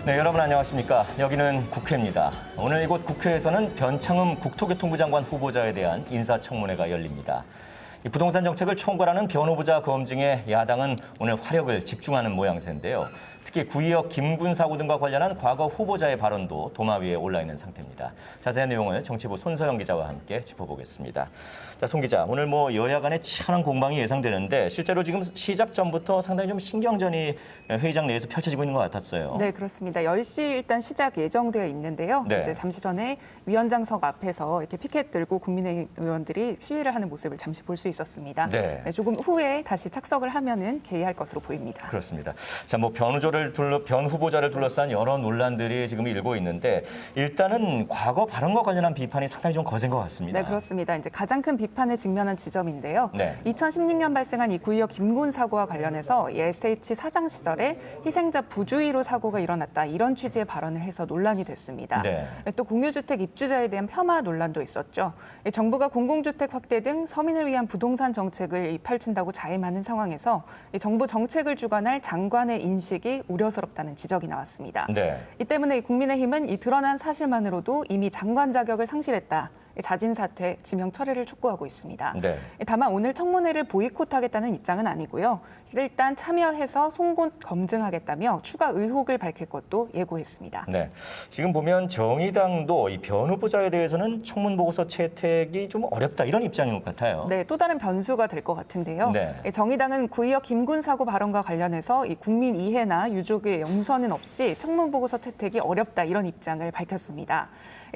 네, 여러분 안녕하십니까. 여기는 국회입니다. 오늘 이곳 국회에서는 변창흠 국토교통부 장관 후보자에 대한 인사청문회가 열립니다. 이 부동산 정책을 총괄하는 변후보자 검증에 야당은 오늘 화력을 집중하는 모양새인데요. 특히 구의역 김군 사고 등과 관련한 과거 후보자의 발언도 도마 위에 올라 있는 상태입니다. 자세한 내용을 정치부 손서영 기자와 함께 짚어보겠습니다. 자, 손 기자, 오늘 여야 간의 치열한 공방이 예상되는데 실제로 지금 시작 전부터 상당히 좀 신경전이 회의장 내에서 펼쳐지고 있는 것 같았어요. 네, 그렇습니다. 10시 일단 시작 예정되어 있는데요. 네. 이제 잠시 전에 위원장석 앞에서 이렇게 피켓 들고 국민의힘 의원들이 시위를 하는 모습을 잠시 볼 수 있었습니다. 네. 네, 조금 후에 다시 착석을 하면은 개의할 것으로 보입니다. 그렇습니다. 자, 변 후보자를 둘러싼 여러 논란들이 지금 일고 있는데 일단은 과거 발언과 관련한 비판이 상당히 좀 거센 것 같습니다. 네, 그렇습니다. 이제 가장 큰 비판에 직면한 지점인데요. 네. 2016년 발생한 이 구의역 김군 사고와 관련해서 SH 사장 시절에 희생자 부주의로 사고가 일어났다. 이런 취지의 발언을 해서 논란이 됐습니다. 네. 또 공유주택 입주자에 대한 폄하 논란도 있었죠. 정부가 공공주택 확대 등 서민을 위한 부동산 정책을 펼친다고 자임하는 상황에서 정부 정책을 주관할 장관의 인식이 우려스럽다는 지적이 나왔습니다. 네. 이 때문에 국민의힘은 이 드러난 사실만으로도 이미 장관 자격을 상실했다. 자진 사퇴, 지명 철회를 촉구하고 있습니다. 네. 다만 오늘 청문회를 보이콧하겠다는 입장은 아니고요. 일단 참여해서 송곳 검증하겠다며 추가 의혹을 밝힐 것도 예고했습니다. 네. 지금 보면 정의당도 이 변 후보자에 대해서는 청문 보고서 채택이 좀 어렵다 이런 입장인 것 같아요. 네, 또 다른 변수가 될 것 같은데요. 네. 정의당은 구의역 김군 사고 발언과 관련해서 이 국민 이해나 유족의 용서는 없이 청문 보고서 채택이 어렵다 이런 입장을 밝혔습니다.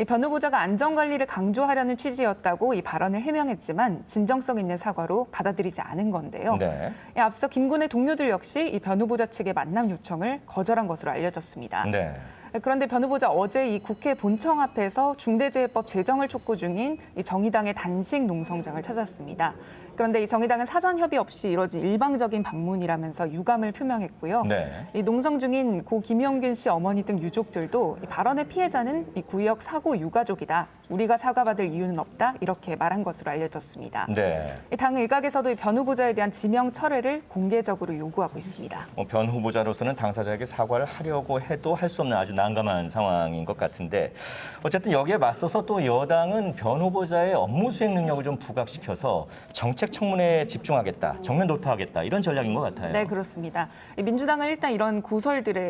변 후보자가 안전관리를 강조하려는 취지였다고 이 발언을 해명했지만 진정성 있는 사과로 받아들이지 않은 건데요. 네. 앞서 김군의 동료들 역시 이 변 후보자 측의 만남 요청을 거절한 것으로 알려졌습니다. 네. 그런데 변 후보자 어제 이 국회 본청 앞에서 중대재해법 제정을 촉구 중인 이 정의당의 단식 농성장을 찾았습니다. 그런데 이 정의당은 사전 협의 없이 이뤄진 일방적인 방문이라면서 유감을 표명했고요. 네. 이 농성 중인 고 김영균 씨 어머니 등 유족들도 이 발언의 피해자는 이 구의역 사고 유가족이다. 우리가 사과받을 이유는 없다. 이렇게 말한 것으로 알려졌습니다. 네. 당 일각에서도 이 변 후보자에 대한 지명 철회를 공개적으로 요구하고 있습니다. 변 후보자로서는 당사자에게 사과를 하려고 해도 할 수 없는 아주 난감한 상황인 것 같은데 어쨌든 여기에 맞서서 또 여당은 변 후보자의 업무 수행 능력을 좀 부각시켜서 정책 청문회에 집중하겠다, 정면 돌파하겠다 이런 전략인 것 같아요. 네, 그렇습니다. 민주당은 일단 이런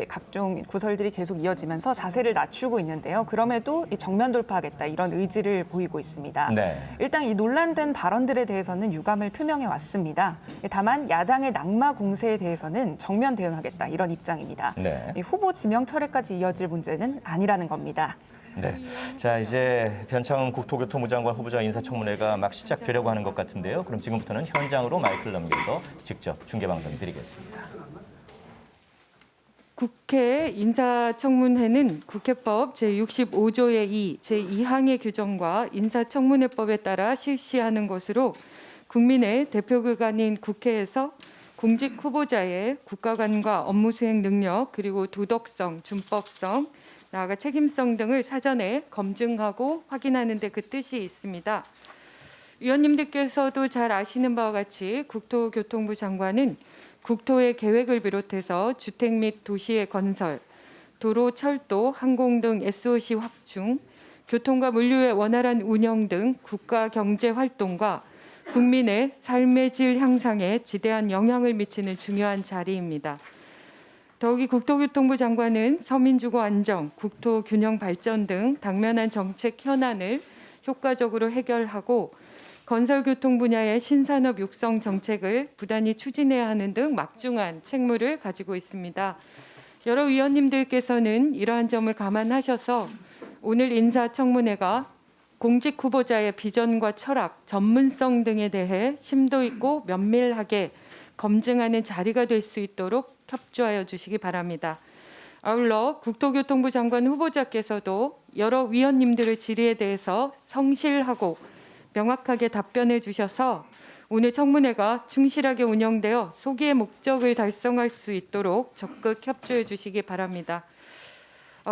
각종 구설들이 계속 이어지면서 자세를 낮추고 있는데요. 그럼에도 이 정면 돌파하겠다 이런 의지를 보이고 있습니다. 네. 일단 이 논란된 발언들에 대해서는 유감을 표명해 왔습니다. 다만 야당의 낙마 공세에 대해서는 정면 대응하겠다 이런 입장입니다. 네. 후보 지명 철회까지 이어질 문제는 아니라는 겁니다. 네. 자, 이제 변창흠 국토교통부 장관 후보자 인사청문회가 막 시작되려고 하는 것 같은데요. 그럼 지금부터는 현장으로 마이크를 넘겨서 직접 중계방송 드리겠습니다. 국회 인사청문회는 국회법 제65조의 2, 제2항의 규정과 인사청문회법에 따라 실시하는 것으로 국민의 대표기관인 국회에서 공직 후보자의 국가관과 업무 수행 능력 그리고 도덕성, 준법성, 나아가 책임성 등을 사전에 검증하고 확인하는 데 그 뜻이 있습니다. 위원님들께서도 잘 아시는 바와 같이 국토교통부 장관은 국토의 계획을 비롯해서 주택 및 도시의 건설, 도로, 철도, 항공 등 SOC 확충, 교통과 물류의 원활한 운영 등 국가 경제 활동과 국민의 삶의 질 향상에 지대한 영향을 미치는 중요한 자리입니다. 더욱이 국토교통부 장관은 서민주거 안정, 국토 균형 발전 등 당면한 정책 현안을 효과적으로 해결하고 건설교통 분야의 신산업 육성 정책을 부단히 추진해야 하는 등 막중한 책무를 가지고 있습니다. 여러 위원님들께서는 이러한 점을 감안하셔서 오늘 인사청문회가 공직 후보자의 비전과 철학, 전문성 등에 대해 심도 있고 면밀하게 검증하는 자리가 될 수 있도록 협조하여 주시기 바랍니다. 아울러 국토교통부 장관 후보자께서도 여러 위원님들의 질의에 대해서 성실하고 명확하게 답변해 주셔서 오늘 청문회가 충실하게 운영되어 소기의 목적을 달성할 수 있도록 적극 협조해 주시기 바랍니다.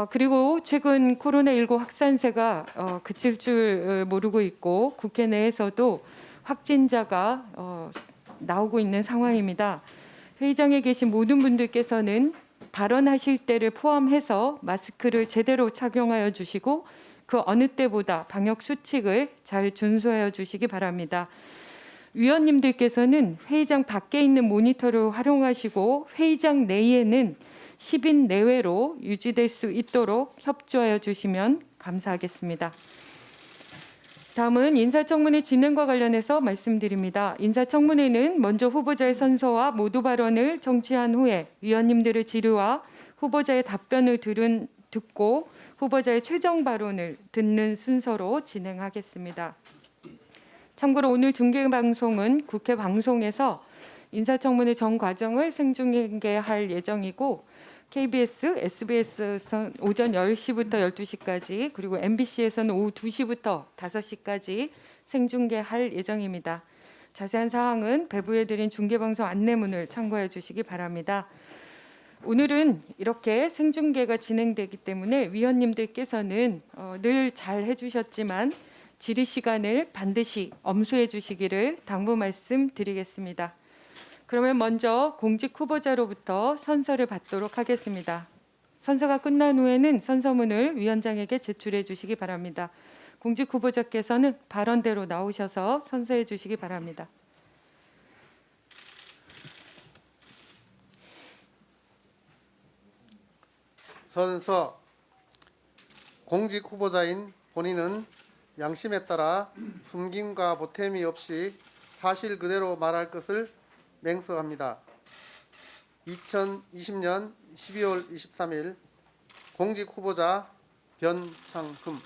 그리고 최근 코로나19 확산세가 그칠 줄 모르고 있고 국회 내에서도 확진자가 나오고 있는 상황입니다. 회의장에 계신 모든 분들께서는 발언하실 때를 포함해서 마스크를 제대로 착용하여 주시고 그 어느 때보다 방역 수칙을 잘 준수하여 주시기 바랍니다. 위원님들께서는 회의장 밖에 있는 모니터를 활용하시고 회의장 내에는 10인 내외로 유지될 수 있도록 협조하여 주시면 감사하겠습니다. 다음은 인사청문회 진행과 관련해서 말씀드립니다. 인사청문회는 먼저 후보자의 선서와 모두 발언을 정치한 후에 위원님들의 질의와 후보자의 답변을 듣고 후보자의 최종 발언을 듣는 순서로 진행하겠습니다. 참고로 오늘 중계방송은 국회 방송에서 인사청문회 전 과정을 생중계할 예정이고 KBS, SBS에서는 오전 10시부터 12시까지 그리고 MBC에서는 오후 2시부터 5시까지 생중계할 예정입니다. 자세한 사항은 배부해 드린 중계방송 안내문을 참고해 주시기 바랍니다. 오늘은 이렇게 생중계가 진행되기 때문에 위원님들께서는 늘 잘 해주셨지만 질의 시간을 반드시 엄수해 주시기를 당부 말씀드리겠습니다. 그러면 먼저 공직 후보자로부터 선서를 받도록 하겠습니다. 선서가 끝난 후에는 선서문을 위원장에게 제출해 주시기 바랍니다. 공직 후보자께서는 발언대로 나오셔서 선서해 주시기 바랍니다. 선서. 공직 후보자인 본인은 양심에 따라 숨김과 보탬이 없이 사실 그대로 말할 것을 맹세합니다. 2020년 12월 23일 공직 후보자 변창흠.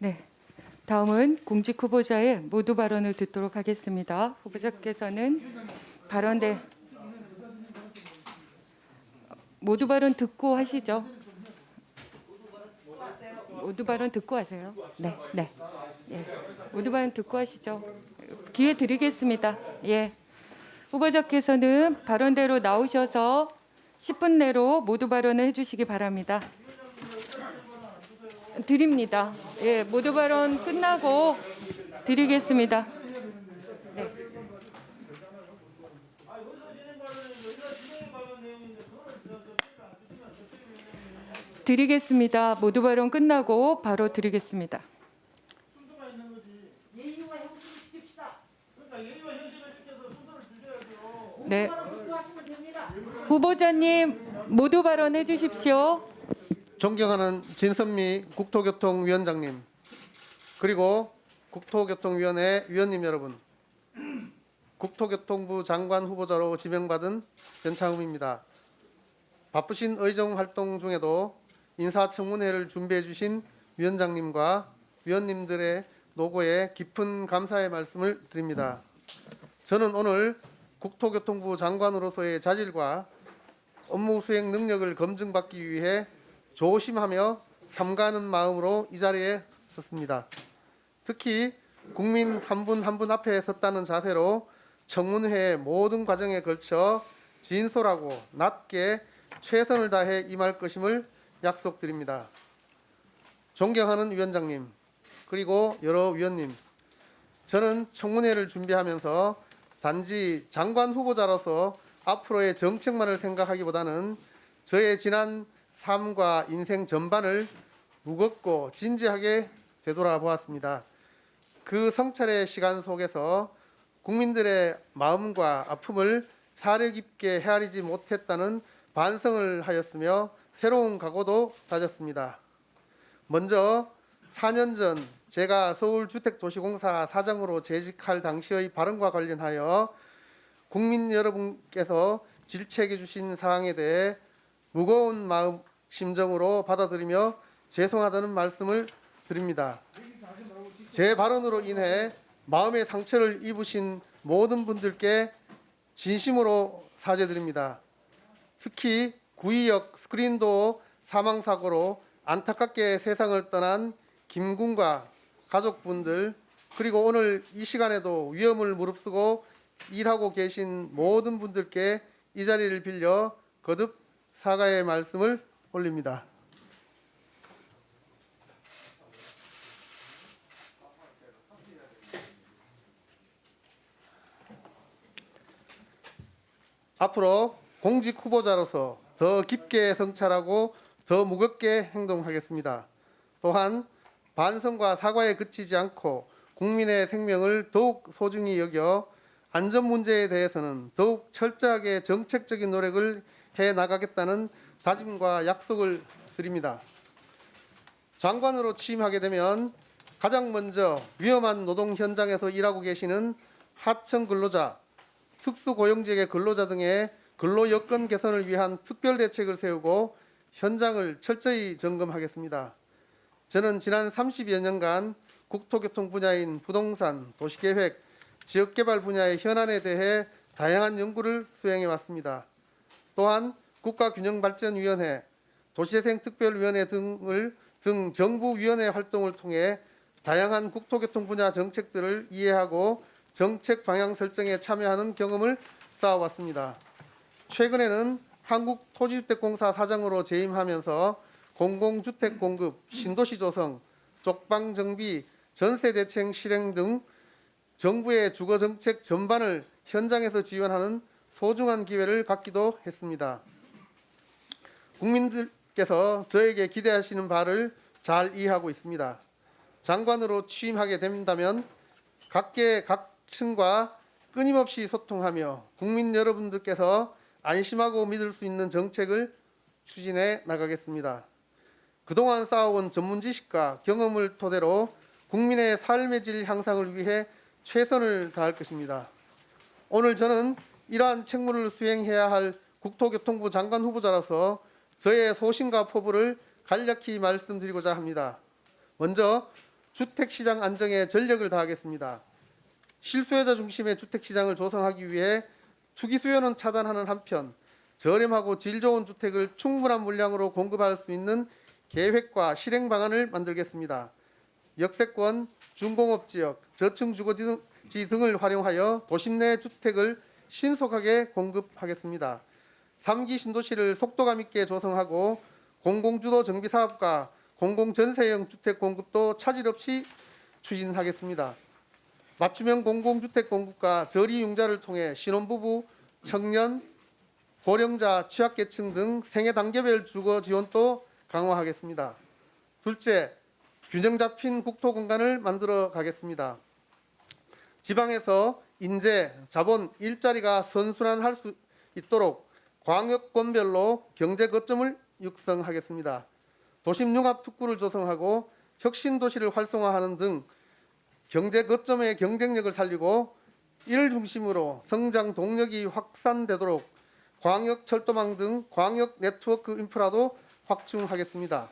네, 다음은 공직 후보자의 모두 발언을 듣도록 하겠습니다. 후보자께서는 발언대 모두 발언 듣고 하시죠. 모두 발언 듣고 하세요. 네, 네, 예, 모두 발언 듣고 하시죠. 기회 드리겠습니다. 예, 후보자께서는 발언대로 나오셔서 10분 내로 모두 발언을 해주시기 바랍니다. 드립니다. 예, 모두 발언 끝나고 드리겠습니다. 네. 드리겠습니다. 모두 발언 끝나고 바로 드리겠습니다. 네. 후보자님 모두 발언해 주십시오. 존경하는 진선미 국토교통위원장님, 그리고 국토교통위원회 위원님 여러분, 국토교통부 장관 후보자로 지명받은 변창흠입니다. 바쁘신 의정 활동 중에도 인사청문회를 준비해 주신 위원장님과 위원님들의 노고에 깊은 감사의 말씀을 드립니다. 저는 오늘 국토교통부 장관으로서의 자질과 업무 수행 능력을 검증받기 위해 조심하며 삼가하는 마음으로 이 자리에 섰습니다. 특히 국민 한 분 한 분 앞에 섰다는 자세로 청문회의 모든 과정에 걸쳐 진솔하고 낮게 최선을 다해 임할 것임을 약속드립니다. 존경하는 위원장님, 그리고 여러 위원님, 저는 청문회를 준비하면서 단지 장관 후보자로서 앞으로의 정책만을 생각하기보다는 저의 지난 삶과 인생 전반을 무겁고 진지하게 되돌아보았습니다. 그 성찰의 시간 속에서 국민들의 마음과 아픔을 사려 깊게 헤아리지 못했다는 반성을 하였으며 새로운 각오도 다졌습니다. 먼저 4년 전 제가 서울주택도시공사 사장으로 재직할 당시의 발언과 관련하여 국민 여러분께서 질책해 주신 사항에 대해 무거운 마음 심정으로 받아들이며 죄송하다는 말씀을 드립니다. 제 발언으로 인해 마음의 상처를 입으신 모든 분들께 진심으로 사죄드립니다. 특히 구의역 스크린도어 사망사고로 안타깝게 세상을 떠난 김 군과 가족분들, 그리고 오늘 이 시간에도 위험을 무릅쓰고 일하고 계신 모든 분들께 이 자리를 빌려 거듭 사과의 말씀을 올립니다. 앞으로 공직 후보자로서 더 깊게 성찰하고 더 무겁게 행동하겠습니다. 또한 반성과 사과에 그치지 않고 국민의 생명을 더욱 소중히 여겨 안전 문제에 대해서는 더욱 철저하게 정책적인 노력을 해 나가겠다는 다짐과 약속을 드립니다. 장관으로 취임하게 되면 가장 먼저 위험한 노동 현장에서 일하고 계시는 하청 근로자, 특수고용직의 근로자 등의 근로 여건 개선을 위한 특별 대책을 세우고 현장을 철저히 점검하겠습니다. 저는 지난 30여 년간 국토교통 분야인 부동산, 도시계획, 지역개발 분야의 현안에 대해 다양한 연구를 수행해 왔습니다. 또한 국가균형발전위원회, 도시재생특별위원회 등 정부위원회 활동을 통해 다양한 국토교통 분야 정책들을 이해하고 정책 방향 설정에 참여하는 경험을 쌓아왔습니다. 최근에는 한국토지주택공사 사장으로 재임하면서 공공주택 공급, 신도시 조성, 쪽방 정비, 전세 대책 실행 등 정부의 주거 정책 전반을 현장에서 지원하는 소중한 기회를 갖기도 했습니다. 국민들께서 저에게 기대하시는 바를 잘 이해하고 있습니다. 장관으로 취임하게 된다면 각계 각층과 끊임없이 소통하며 국민 여러분들께서 안심하고 믿을 수 있는 정책을 추진해 나가겠습니다. 그동안 쌓아온 전문 지식과 경험을 토대로 국민의 삶의 질 향상을 위해 최선을 다할 것입니다. 오늘 저는 이러한 책무를 수행해야 할 국토교통부 장관 후보자로서 저의 소신과 포부를 간략히 말씀드리고자 합니다. 먼저 주택시장 안정에 전력을 다하겠습니다. 실수요자 중심의 주택시장을 조성하기 위해 투기 수요는 차단하는 한편 저렴하고 질 좋은 주택을 충분한 물량으로 공급할 수 있는 계획과 실행 방안을 만들겠습니다. 역세권, 중공업지역, 저층주거지 등을 활용하여 도심 내 주택을 신속하게 공급하겠습니다. 3기 신도시를 속도감 있게 조성하고 공공주도 정비사업과 공공전세형 주택 공급도 차질 없이 추진하겠습니다. 맞춤형 공공주택 공급과 저리융자를 통해 신혼부부, 청년, 고령자, 취약계층 등 생애 단계별 주거 지원도 강화하겠습니다. 둘째, 균형 잡힌 국토 공간을 만들어 가겠습니다. 지방에서 인재, 자본, 일자리가 선순환할 수 있도록 광역권별로 경제 거점을 육성하겠습니다. 도심 융합 특구를 조성하고 혁신 도시를 활성화하는 등 경제 거점의 경쟁력을 살리고 이를 중심으로 성장 동력이 확산되도록 광역 철도망 등 광역 네트워크 인프라도 확충하겠습니다.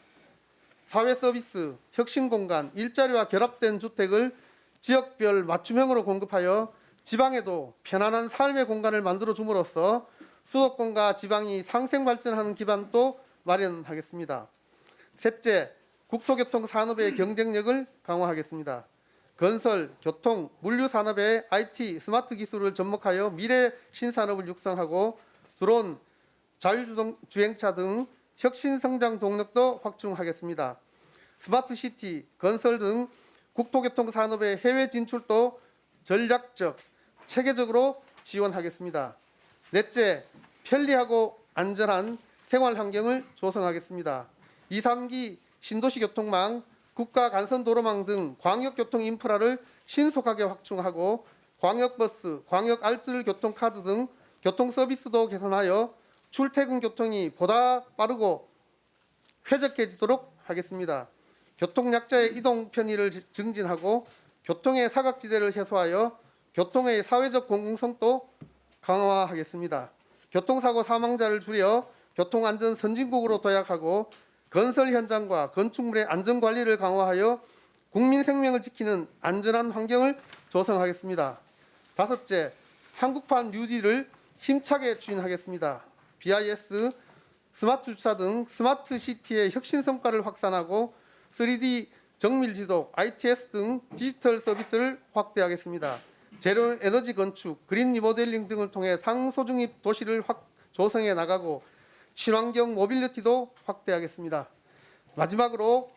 사회 서비스, 혁신 공간, 일자리와 결합된 주택을 지역별 맞춤형으로 공급하여 지방에도 편안한 삶의 공간을 만들어 줌으로써 수도권과 지방이 상생 발전하는 기반도 마련하겠습니다. 셋째, 국토교통 산업의 경쟁력을 강화하겠습니다. 건설, 교통, 물류 산업의 IT, 스마트 기술을 접목하여 미래 신산업을 육성하고 드론, 자율주행차 등 혁신 성장 동력도 확충하겠습니다. 스마트시티, 건설 등 국토교통 산업의 해외 진출도 전략적, 체계적으로 지원하겠습니다. 넷째, 편리하고 안전한 생활 환경을 조성하겠습니다. 2, 3기 신도시 교통망, 국가 간선 도로망 등 광역교통 인프라를 신속하게 확충하고 광역버스, 광역 알뜰 교통카드 등 교통 서비스도 개선하여 출퇴근 교통이 보다 빠르고 쾌적해지도록 하겠습니다. 교통약자의 이동 편의를 증진하고 교통의 사각지대를 해소하여 교통의 사회적 공공성도 강화하겠습니다. 교통사고 사망자를 줄여 교통안전 선진국으로 도약하고 건설 현장과 건축물의 안전관리를 강화하여 국민 생명을 지키는 안전한 환경을 조성하겠습니다. 다섯째, 한국판 뉴딜을 힘차게 추진하겠습니다. BIS, 스마트 주차 등 스마트 시티의 혁신 성과를 확산하고 3D 정밀 지도, ITS 등 디지털 서비스를 확대하겠습니다. 제로 에너지 건축, 그린 리모델링 등을 통해 상소중립 도시를 조성해 나가고 친환경 모빌리티도 확대하겠습니다. 마지막으로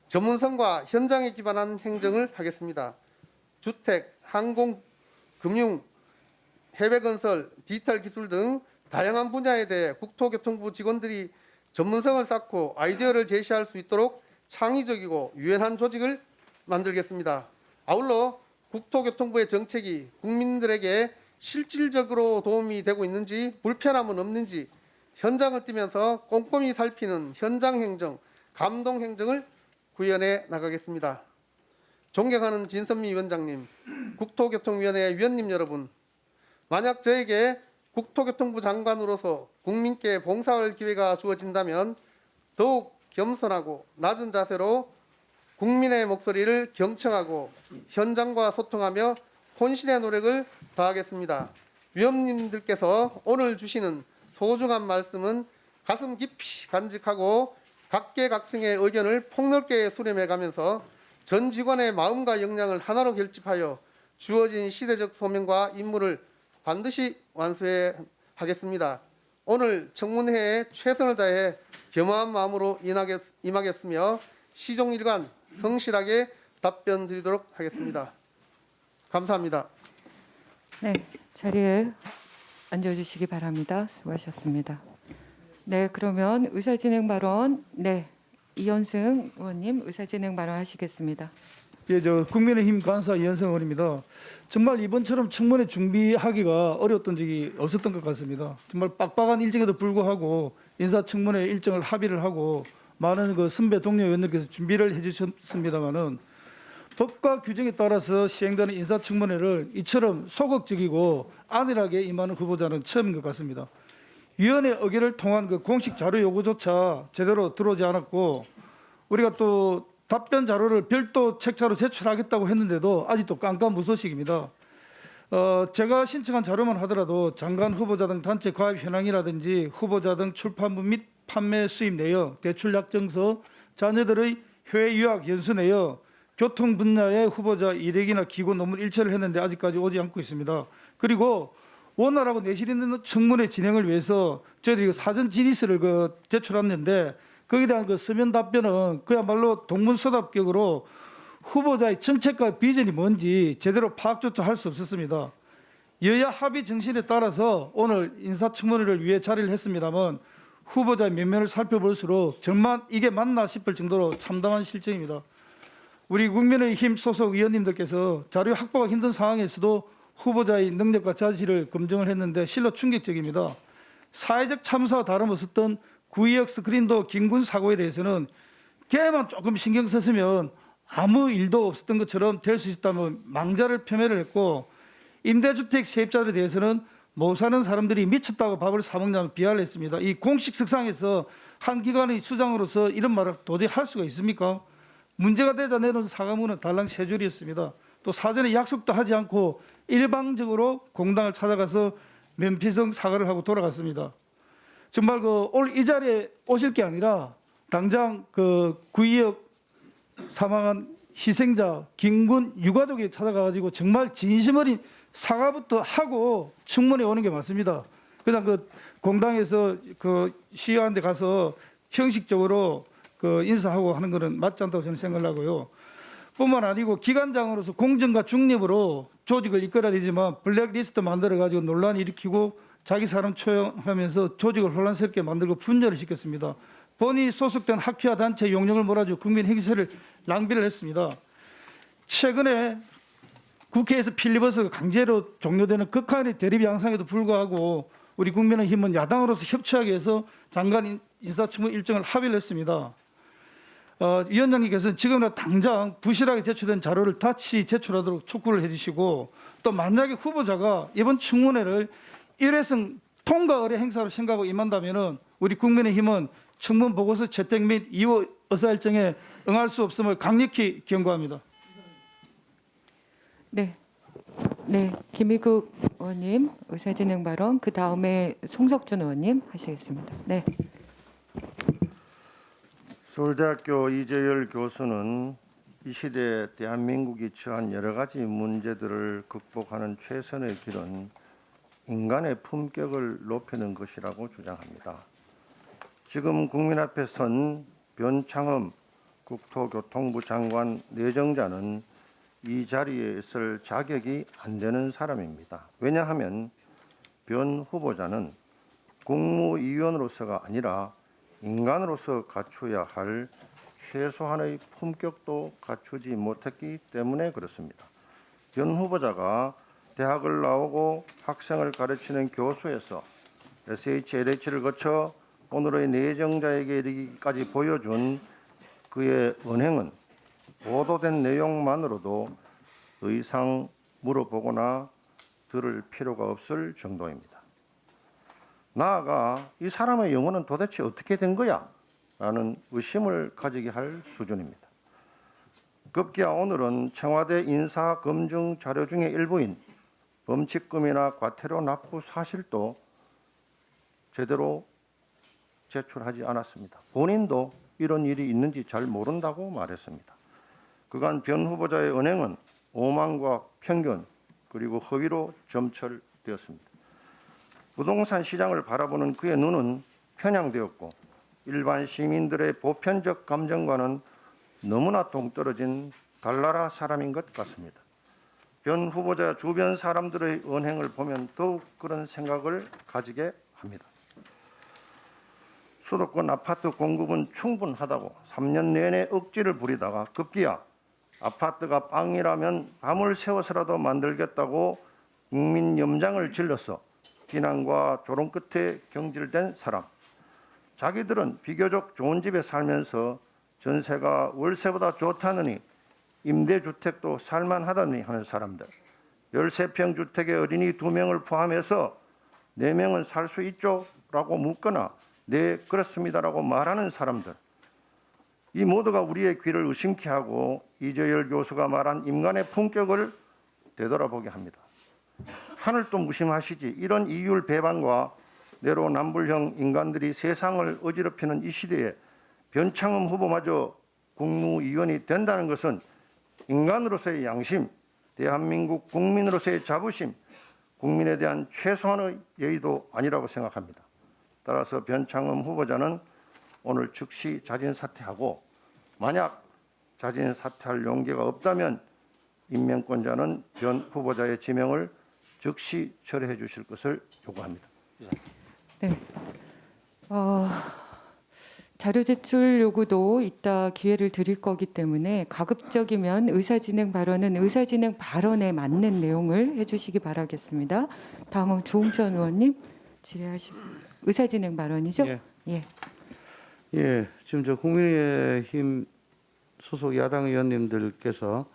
전문성과 현장에 기반한 행정을 하겠습니다. 주택, 항공, 금융, 해외건설, 디지털 기술 등 다양한 분야에 대해 국토교통부 직원들이 전문성을 쌓고 아이디어를 제시할 수 있도록 창의적이고 유연한 조직을 만들겠습니다. 아울러 국토교통부의 정책이 국민들에게 실질적으로 도움이 되고 있는지 불편함은 없는지 현장을 뛰면서 꼼꼼히 살피는 현장 행정, 감동 행정을 구현해 나가겠습니다. 존경하는 진선미 위원장님, 국토교통위원회 위원님 여러분, 만약 저에게 국토교통부 장관으로서 국민께 봉사할 기회가 주어진다면 더욱 겸손하고 낮은 자세로 국민의 목소리를 경청하고 현장과 소통하며 혼신의 노력을 다하겠습니다. 위원님들께서 오늘 주시는 소중한 말씀은 가슴 깊이 간직하고 각계각층의 의견을 폭넓게 수렴해가면서 전 직원의 마음과 역량을 하나로 결집하여 주어진 시대적 소명과 임무를 반드시 완수해 하겠습니다. 오늘 청문회에 최선을 다해 겸허한 마음으로 임하겠으며 시종일관 성실하게 답변 드리도록 하겠습니다. 감사합니다. 네, 자리에 앉아주시기 바랍니다. 수고하셨습니다. 네, 그러면 의사진행 발언, 네, 이현승 의원님 의사진행 발언 하시겠습니다. 예, 국민의힘 간사 이현승 의원입니다. 정말 이번처럼 청문회 준비하기가 어려웠던 적이 없었던 것 같습니다. 정말 빡빡한 일정에도 불구하고 인사청문회 일정을 합의를 하고 많은 선배 동료 의원들께서 준비를 해주셨습니다마는 법과 규정에 따라서 시행되는 인사청문회를 이처럼 소극적이고 안일하게 임하는 후보자는 처음인 것 같습니다. 위원회 의결을 통한 공식 자료 요구조차 제대로 들어오지 않았고 우리가 또 답변 자료를 별도 책자로 제출하겠다고 했는데도 아직도 깜깜무소식입니다. 제가 신청한 자료만 하더라도 장관 후보자 등 단체 가입 현황이라든지 후보자 등 출판부 및 판매 수입 내역, 대출 약정서, 자녀들의 해외 유학 연수 내역, 교통 분야의 후보자 이력이나 기고 논문 일체를 했는데 아직까지 오지 않고 있습니다. 그리고 원활하고 내실 있는 청문회 진행을 위해서 저희들이 사전 질의서를 제출했는데 거기에 대한 서면 답변은 그야말로 동문서답격으로 후보자의 정책과 비전이 뭔지 제대로 파악조차 할 수 없었습니다. 여야 합의 정신에 따라서 오늘 인사청문회를 위해 자리를 했습니다만 후보자의 면면을 살펴볼수록 정말 이게 맞나 싶을 정도로 참담한 실정입니다. 우리 국민의힘 소속 의원님들께서 자료 확보가 힘든 상황에서도 후보자의 능력과 자질을 검증을 했는데 실로 충격적입니다. 사회적 참사와 다름없었던 구의역 스크린도 김군 사고에 대해서는 걔만 조금 신경 썼으면 아무 일도 없었던 것처럼 될 수 있다면 망자를 표명을 했고 임대주택 세입자들에 대해서는 못 사는 사람들이 미쳤다고 밥을 사먹냐는 비하를 했습니다. 이 공식 석상에서 한 기관의 수장으로서 이런 말을 도저히 할 수가 있습니까? 문제가 되자 내놓은 사과문은 달랑 세 줄이었습니다. 또 사전에 약속도 하지 않고 일방적으로 공당을 찾아가서 면피성 사과를 하고 돌아갔습니다. 정말 오늘 이 자리에 오실 게 아니라 당장 구의역 사망한 희생자 김군 유가족에 찾아가가지고 정말 진심 어린 사과부터 하고 청문회 오는 게 맞습니다. 그냥 공당에서 시위하는 데 가서 형식적으로 인사하고 하는 것은 맞지 않다고 저는 생각을 하고요. 뿐만 아니고 기관장으로서 공정과 중립으로 조직을 이끌어야 되지만 블랙리스트 만들어가지고 논란 일으키고 자기 사람 초용하면서 조직을 혼란스럽게 만들고 분열을 시켰습니다. 본인이 소속된 학회와 단체 용역을 몰아주고 국민 행세를 낭비를 했습니다. 최근에 국회에서 필리버스터가 강제로 종료되는 극한의 대립 양상에도 불구하고 우리 국민의힘은 야당으로서 협치하기 위해서 장관 인사청문 일정을 합의를 했습니다. 위원장님께서는 지금이라도 당장 부실하게 제출된 자료를 다시 제출하도록 촉구를 해주시고 또 만약에 후보자가 이번 청문회를 일회성 통과 의뢰 행사로 생각하고 임한다면 우리 국민의힘은 청문 보고서 채택 및 이후 의사일정에 응할 수 없음을 강력히 경고합니다. 네. 네, 김의국 의원님 의사진행 발언, 그 다음에 송석준 의원님 하시겠습니다. 네. 서울대학교 이재열 교수는 이 시대 대한민국이 처한 여러 가지 문제들을 극복하는 최선의 길은 인간의 품격을 높이는 것이라고 주장합니다. 지금 국민 앞에 선 변창흠 국토교통부 장관 내정자는 이 자리에 있을 자격이 안 되는 사람입니다. 왜냐하면 변 후보자는 국무위원으로서가 아니라 인간으로서 갖춰야 할 최소한의 품격도 갖추지 못했기 때문에 그렇습니다. 변 후보자가 대학을 나오고 학생을 가르치는 교수에서 SHLH를 거쳐 오늘의 내정자에게 이르기까지 보여준 그의 언행은 보도된 내용만으로도 더 이상 물어보거나 들을 필요가 없을 정도입니다. 나아가 이 사람의 영혼은 도대체 어떻게 된 거야? 라는 의심을 가지게 할 수준입니다. 급기야 오늘은 청와대 인사검증 자료 중의 일부인 범칙금이나 과태료 납부 사실도 제대로 제출하지 않았습니다. 본인도 이런 일이 있는지 잘 모른다고 말했습니다. 그간 변 후보자의 언행은 오만과 편견 그리고 허위로 점철되었습니다. 부동산 시장을 바라보는 그의 눈은 편향되었고 일반 시민들의 보편적 감정과는 너무나 동떨어진 달나라 사람인 것 같습니다. 변 후보자 주변 사람들의 언행을 보면 더욱 그런 생각을 가지게 합니다. 수도권 아파트 공급은 충분하다고 3년 내내 억지를 부리다가 급기야 아파트가 빵이라면 밤을 새워서라도 만들겠다고 국민 염장을 질러서 비난과 조롱 끝에 경질된 사람. 자기들은 비교적 좋은 집에 살면서 전세가 월세보다 좋다느니 임대주택도 살만하다니 하는 사람들. 13평 주택의 어린이 2명을 포함해서 4명은 살 수 있죠? 라고 묻거나 네 그렇습니다라고 말하는 사람들. 이 모두가 우리의 귀를 의심케 하고 이재열 교수가 말한 인간의 품격을 되돌아보게 합니다. 하늘도 무심하시지 이런 이율 배반과 내로남불형 인간들이 세상을 어지럽히는 이 시대에 변창흠 후보마저 국무위원이 된다는 것은 인간으로서의 양심, 대한민국 국민으로서의 자부심, 국민에 대한 최소한의 예의도 아니라고 생각합니다. 따라서 변창흠 후보자는 오늘 즉시 자진 사퇴하고 만약 자진 사퇴할 용기가 없다면 임명권자는 변 후보자의 지명을 즉시 철회해 주실 것을 요구합니다. 네. 자료 제출 요구도 이따 기회를 드릴 거기 때문에 가급적이면 의사진행 발언은 의사진행 발언에 맞는 내용을 해주시기 바라겠습니다. 다음은 조홍천 의원님 질의하시고 의사진행 발언이죠? 예. 예. 예, 지금 저 국민의힘 소속 야당 의원님들께서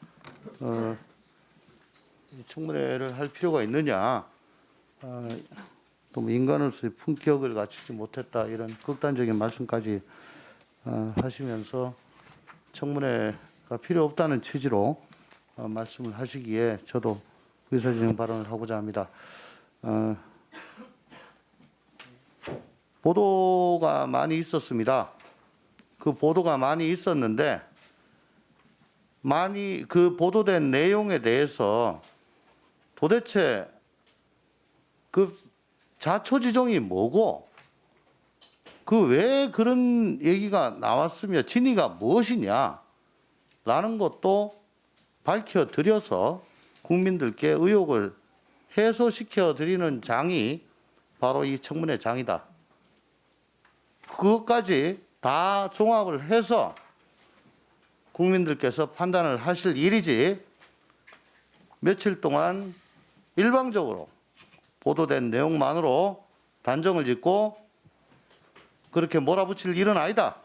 청문회를 할 필요가 있느냐, 또 인간으로서의 품격을 갖추지 못했다 이런 극단적인 말씀까지 하시면서 청문회가 필요 없다는 취지로 말씀을 하시기에 저도 의사진행 발언을 하고자 합니다. 보도가 많이 있었습니다. 그 보도가 많이 있었는데 그 보도된 내용에 대해서 도대체 그 자초지종이 뭐고 그 왜 그런 얘기가 나왔으며 진위가 무엇이냐라는 것도 밝혀드려서 국민들께 의혹을 해소시켜 드리는 장이 바로 이 청문회 장이다. 그것까지 다 종합을 해서 국민들께서 판단을 하실 일이지 며칠 동안 일방적으로 보도된 내용만으로 단정을 짓고 그렇게 몰아붙일 일은 아니다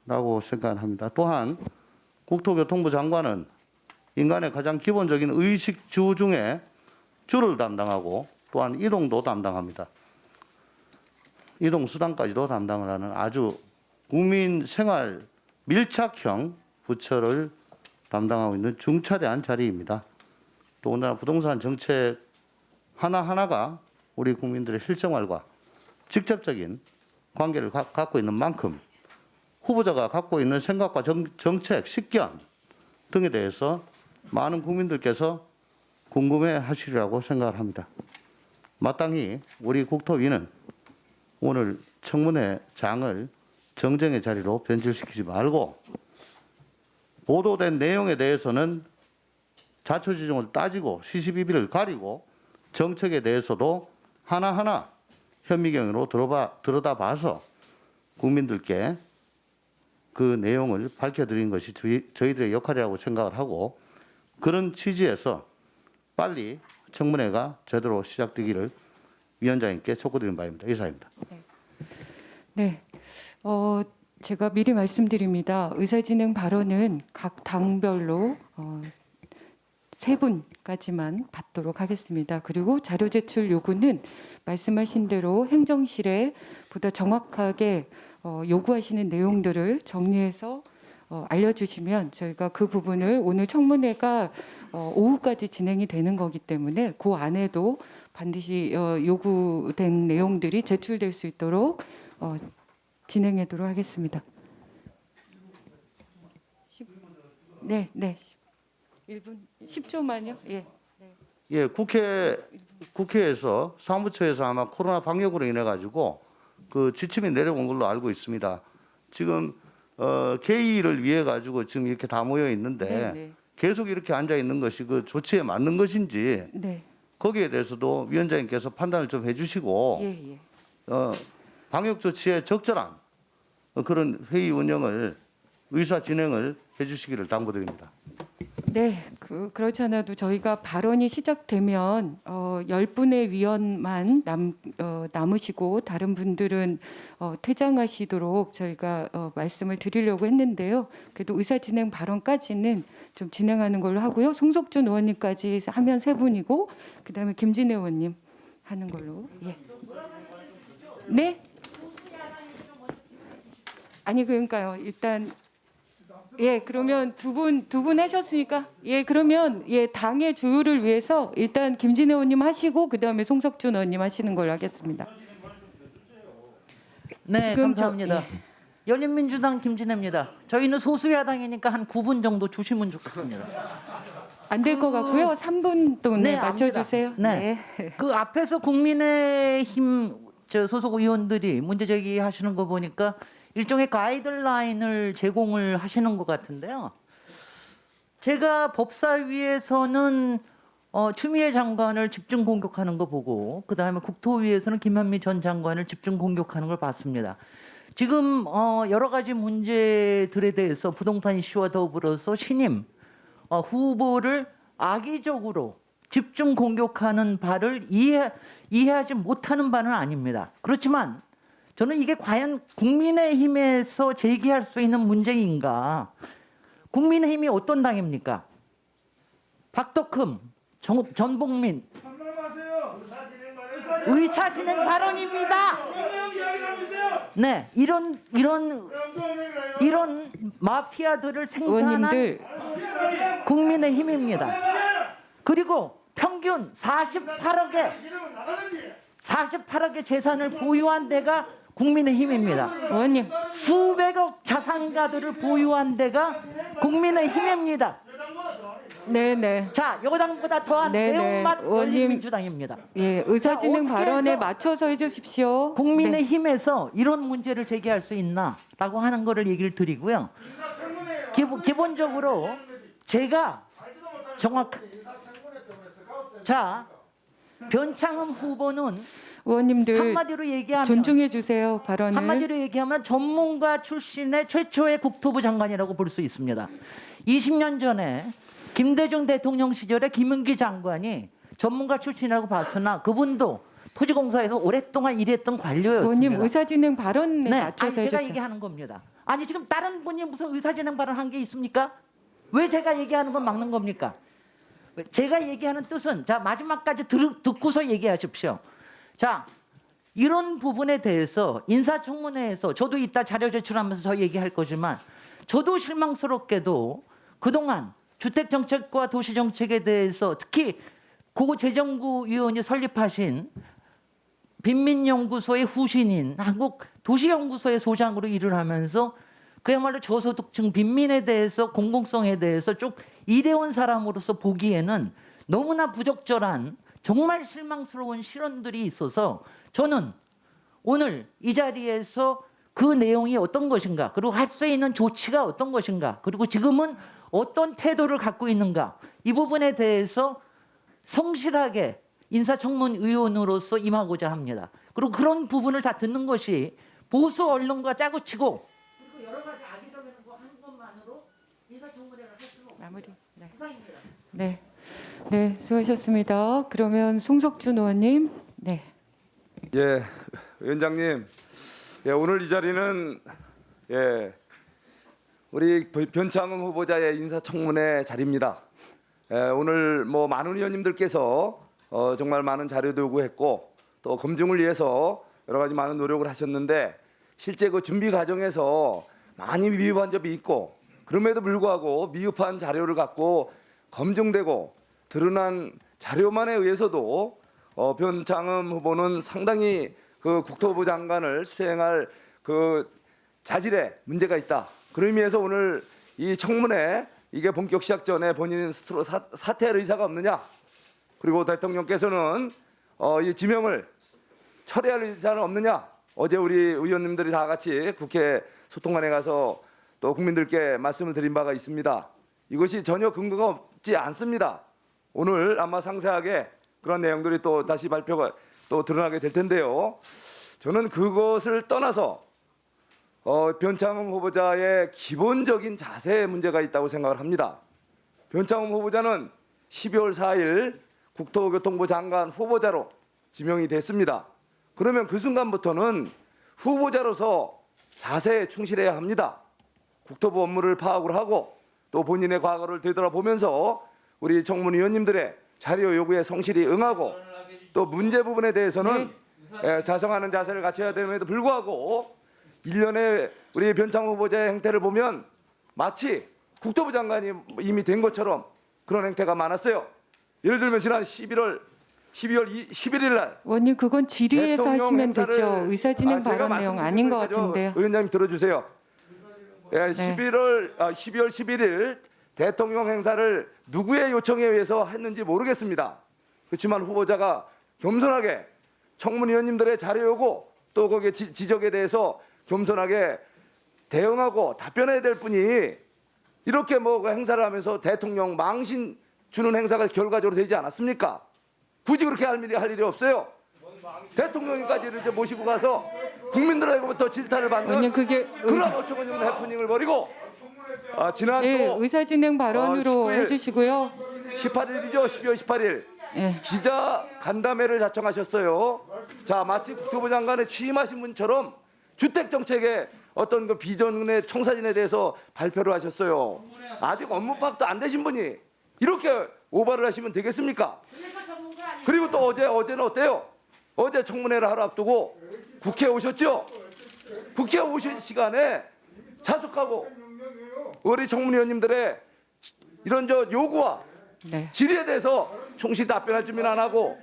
라고 생각합니다. 또한 국토교통부 장관은 인간의 가장 기본적인 의식주 중에 주를 담당하고 또한 이동도 담당합니다. 이동수단까지도 담당을 하는 아주 국민 생활 밀착형 부처를 담당하고 있는 중차대한 자리입니다. 더군다나 부동산 정책 하나하나가 우리 국민들의 실생활과 직접적인 관계를 갖고 있는 만큼 후보자가 갖고 있는 생각과 정책, 식견 등에 대해서 많은 국민들께서 궁금해 하시리라고 생각을 합니다. 마땅히 우리 국토위는 오늘 청문회 장을 정쟁의 자리로 변질시키지 말고 보도된 내용에 대해서는 자초지종을 따지고 시시비비를 가리고 정책에 대해서도 하나하나 현미경으로 들여다봐서 국민들께 그 내용을 밝혀드리는 것이 저희들의 역할이라고 생각을 하고 그런 취지에서 빨리 청문회가 제대로 시작되기를 위원장님께 촉구드리는 바입니다. 이사입니다. 네, 제가 미리 말씀드립니다. 의사진행 발언은 각 당별로 3분까지만 받도록 하겠습니다. 그리고 자료 제출 요구는 말씀하신 대로 행정실에 보다 정확하게 요구하시는 내용들을 정리해서 알려주시면 저희가 그 부분을 오늘 청문회가 오후까지 진행이 되는 거기 때문에 그 안에도 반드시 요구된 내용들이 제출될 수 있도록 진행하도록 하겠습니다. 네, 1분 10초만요. 예. 예, 국회에서 사무처에서 아마 코로나 방역으로 인해 가지고 그 지침이 내려온 걸로 알고 있습니다. 지금 개의를 위해 가지고 지금 이렇게 다 모여 있는데 네. 계속 이렇게 앉아 있는 것이 그 조치에 맞는 것인지 네. 거기에 대해서도 위원장님께서 판단을 좀 해주시고 예. 방역 조치에 적절한 그런 회의 운영을 의사 진행을 해주시기를 당부드립니다. 네, 그렇지 않아도 저희가 발언이 시작되면 10분의 위원만 남으시고 다른 분들은 퇴장하시도록 저희가 말씀을 드리려고 했는데요. 그래도 의사진행 발언까지는 좀 진행하는 걸로 하고요. 송석준 의원님까지 하면 3분이고 그다음에 김진애 의원님 하는 걸로. 예. 네? 아니 그러니까요. 일단 예, 그러면 두 분 하셨으니까 그러면 당의 조율을 위해서 일단 김진애 의원님 하시고 그다음에 송석준 의원님 하시는 걸로 하겠습니다. 네, 지금 감사합니다. 열린민주당 김진애입니다. 저희는 소수야당이니까 한 9분 정도 주시면 좋겠습니다. 안 될 것 같고요. 3분 동안에 맞춰주세요. 압니다. 네. 그 앞에서 국민의힘 소속 의원들이 문제 제기하시는 거 보니까 일종의 가이드라인을 제공을 하시는 것 같은데요. 제가 법사위에서는 추미애 장관을 집중 공격하는 거 보고 그다음에 국토위에서는 김현미 전 장관을 집중 공격하는 걸 봤습니다. 지금 여러 가지 문제들에 대해서 부동산 이슈와 더불어서 신임 후보를 악의적으로 집중 공격하는 바를 이해하지 못하는 바는 아닙니다. 그렇지만 저는 이게 과연 국민의힘에서 제기할 수 있는 문제인가? 국민의힘이 어떤 당입니까? 박덕흠, 전복민. 의사진행 발언입니다. 네, 이런 마피아들을 생산한 의원님들 국민의힘입니다. 그리고 평균 48억의 재산을 보유한 데가 국민의힘입니다. 의원님 수백억 자산가들을 보유한 데가 국민의힘입니다. 네. 자, 여당보다 더한 매운맛 의원님. 열린민주당입니다. 예, 의사진행 자, 어떻게 발언에 해서 맞춰서 해주십시오. 국민의힘에서 이런 문제를 제기할 수 있나라고 하는 거를 얘기를 드리고요. 기본적으로 제가 자, 변창흠 후보는 의원님들 한마디로 얘기하면 존중해 주세요. 발언을. 한마디로 얘기하면 전문가 출신의 최초의 국토부 장관이라고 볼 수 있습니다. 20년 전에 김대중 대통령 시절에 김은기 장관이 전문가 출신이라고 봤으나 그분도 토지공사에서 오랫동안 일했던 관료였습니다. 의원님 의사진행 발언에 네, 맞춰서 아니, 제가 해주세요. 얘기하는 겁니다. 아니 지금 다른 분이 무슨 의사진행 발언한 게 있습니까? 왜 제가 얘기하는 건 막는 겁니까? 제가 얘기하는 뜻은 자 마지막까지 듣고서 얘기하십시오. 자 이런 부분에 대해서 인사청문회에서 저도 이따 자료 제출하면서 저 얘기할 거지만 저도 실망스럽게도 그동안 주택정책과 도시정책에 대해서 특히 고재정구 위원이 설립하신 빈민연구소의 후신인 한국도시연구소의 소장으로 일을 하면서 그야말로 저소득층 빈민에 대해서 공공성에 대해서 쭉 일해온 사람으로서 보기에는 너무나 부적절한 정말 실망스러운 실언들이 있어서 저는 오늘 이 자리에서 그 내용이 어떤 것인가, 그리고 할 수 있는 조치가 어떤 것인가, 그리고 지금은 어떤 태도를 갖고 있는가, 이 부분에 대해서 성실하게 인사청문위원으로서 임하고자 합니다. 그리고 그런 부분을 다 듣는 것이 보수 언론과 짜고치고 그리고 여러 가지 악의적인 거 하는 것만으로 인사청문회를 할 수는 없습니다. 마무리. 네. 이상입니다. 네. 네, 수고하셨습니다. 그러면 송석준 의원님. 네. 예, 위원장님. 예, 오늘 이 자리는 우리 변창흠 후보자의 인사청문회 자리입니다. 오늘 뭐 많은 의원님들께서 정말 많은 자료도 요구했고 또 검증을 위해서 여러 가지 많은 노력을 하셨는데 실제 그 준비 과정에서 많이 미흡한 점이 있고 그럼에도 불구하고 미흡한 자료를 갖고 검증되고 드러난 자료만에 의해서도 변창흠 후보는 상당히 그 국토부 장관을 수행할 그 자질에 문제가 있다. 그런 의미에서 오늘 이 청문회 이게 본격 시작 전에 본인은 스스로 사퇴할 의사가 없느냐? 그리고 대통령께서는 이 지명을 철회할 의사는 없느냐? 어제 우리 의원님들이 다 같이 국회 소통관에 가서 또 국민들께 말씀을 드린 바가 있습니다. 이것이 전혀 근거가 없지 않습니다. 오늘 아마 상세하게 그런 내용들이 또 다시 발표가 또 드러나게 될 텐데요. 저는 그것을 떠나서 변창흠 후보자의 기본적인 자세에 문제가 있다고 생각을 합니다. 변창흠 후보자는 12월 4일 국토교통부 장관 후보자로 지명이 됐습니다. 그러면 그 순간부터는 후보자로서 자세에 충실해야 합니다. 국토부 업무를 파악을 하고 또 본인의 과거를 되돌아보면서 우리 청문위원님들의 자료 요구에 성실히 응하고 또 문제 부분에 대해서는 자성하는 자세를 갖춰야 됨에도 불구하고 일련의 우리 변창흠 후보자의 행태를 보면 마치 국토부 장관이 이미 된 것처럼 그런 행태가 많았어요. 예를 들면 지난 12월 11일 날 의원님 그건 질의에서 하시면 되죠. 의사진행 제가 발언 내용 아닌 것 말씀드린 거죠. 같은데요. 의원님 들어주세요. 예, 네. 12월 11일 대통령 행사를 누구의 요청에 의해서 했는지 모르겠습니다. 그렇지만 후보자가 겸손하게 청문위원님들의 자료 요구 또 거기에 지적에 대해서 겸손하게 대응하고 답변해야 될 분이 이렇게 뭐 행사를 하면서 대통령 망신 주는 행사가 결과적으로 되지 않았습니까? 굳이 그렇게 할 일이 없어요. 대통령님까지 이렇게 모시고 가서 국민들에게부터 질타를 받는 의원님 그게 그런 어처구니없는 해프닝을 벌이고 지난 네, 또 의사진행 발언으로 19일 해주시고요. 18일이죠. 12월 18일 네. 기자 간담회를 자청하셨어요. 자, 마치 국토부 장관에 취임하신 분처럼 주택 정책의 어떤 그 비전의 청사진에 대해서 발표를 하셨어요. 아직 업무 파악도 안 되신 분이 이렇게 오바를 하시면 되겠습니까? 그리고 또 어제는 어때요? 어제 청문회를 하러 앞두고 국회에 오셨죠? 국회에 오신 시간에 자숙하고 우리 청문위원님들의 이런 요구와 네. 질의에 대해서 충실히 답변할 준비는 안 하고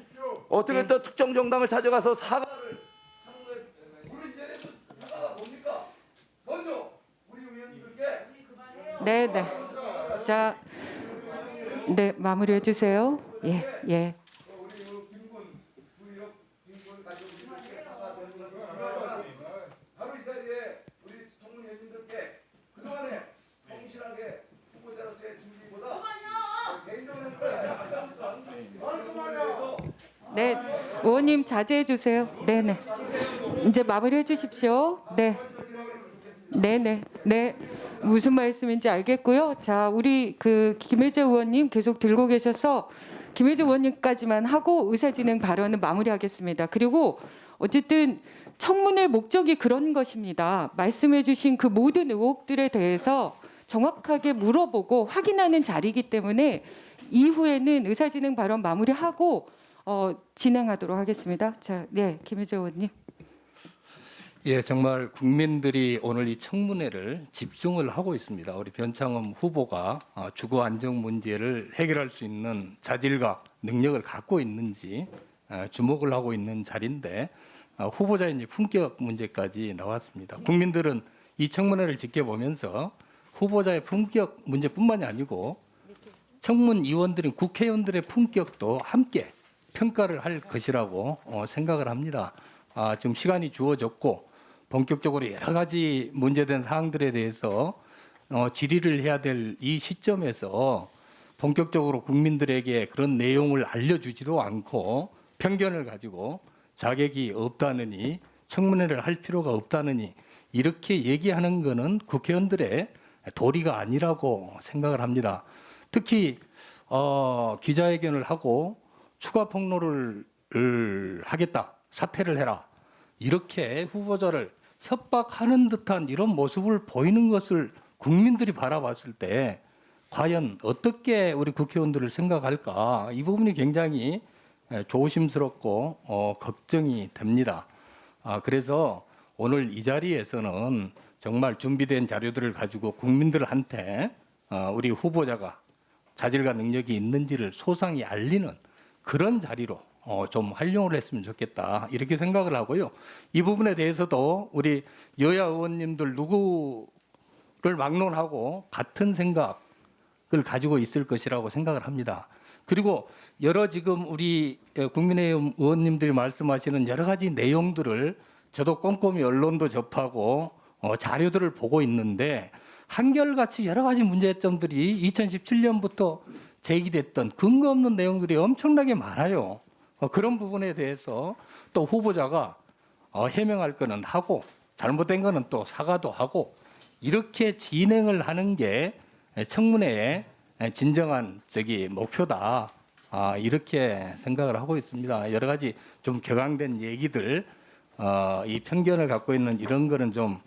어떻게 또 특정 정당을 찾아가서 사과를 하는 거예요. 우리 이제 사과가 뭡니까? 먼저 우리 의원님들께 네, 네. 자, 네 마무리해 주세요. 예, 예. 바로 이 자리에 우리 청문위원님들께 그동안에 성실하게 후보자로서의 준비보다 개인적인 네, 의원님 자제해 주세요. 네, 네. 이제 마무리해 주십시오. 네, 네, 네, 네. 무슨 말씀인지 알겠고요. 자, 우리 그 김혜재 의원님 계속 들고 계셔서 김혜재 의원님까지만 하고 의사진행 발언은 마무리하겠습니다. 그리고 어쨌든 청문회 목적이 그런 것입니다. 말씀해 주신 그 모든 의혹들에 대해서 정확하게 물어보고 확인하는 자리이기 때문에 이후에는 의사진행 발언 마무리하고 진행하도록 하겠습니다. 자, 네, 김혜재 의원님. 예, 정말 국민들이 오늘 이 청문회를 집중을 하고 있습니다. 우리 변창흠 후보가 주거 안정 문제를 해결할 수 있는 자질과 능력을 갖고 있는지 주목을 하고 있는 자리인데 후보자의 이제 품격 문제까지 나왔습니다. 국민들은 이 청문회를 지켜보면서 후보자의 품격 문제뿐만이 아니고 청문위원들인 국회의원들의 품격도 함께 평가를 할 것이라고 생각을 합니다. 지금 시간이 주어졌고 본격적으로 여러 가지 문제된 사항들에 대해서 질의를 해야 될 이 시점에서 본격적으로 국민들에게 그런 내용을 알려주지도 않고 편견을 가지고 자격이 없다느니 청문회를 할 필요가 없다느니 이렇게 얘기하는 것은 국회의원들의 도리가 아니라고 생각을 합니다. 특히 기자회견을 하고 추가 폭로를 하겠다, 사퇴를 해라 이렇게 후보자를 협박하는 듯한 이런 모습을 보이는 것을 국민들이 바라봤을 때 과연 어떻게 우리 국회의원들을 생각할까 이 부분이 굉장히 조심스럽고 걱정이 됩니다. 그래서 오늘 이 자리에서는 정말 준비된 자료들을 가지고 국민들한테 우리 후보자가 자질과 능력이 있는지를 소상히 알리는 그런 자리로 좀 활용을 했으면 좋겠다 이렇게 생각을 하고요. 이 부분에 대해서도 우리 여야 의원님들 누구를 막론하고 같은 생각을 가지고 있을 것이라고 생각을 합니다. 그리고 여러 지금 우리 국민의힘 의원님들이 말씀하시는 여러 가지 내용들을 저도 꼼꼼히 언론도 접하고 자료들을 보고 있는데 한결같이 여러 가지 문제점들이 2017년부터 제기됐던 근거 없는 내용들이 엄청나게 많아요. 그런 부분에 대해서 또 후보자가 해명할 거는 하고 잘못된 거는 또 사과도 하고 이렇게 진행을 하는 게 청문회의 진정한 목표다. 이렇게 생각을 하고 있습니다. 여러 가지 좀 격앙된 얘기들, 이 편견을 갖고 있는 이런 거는 좀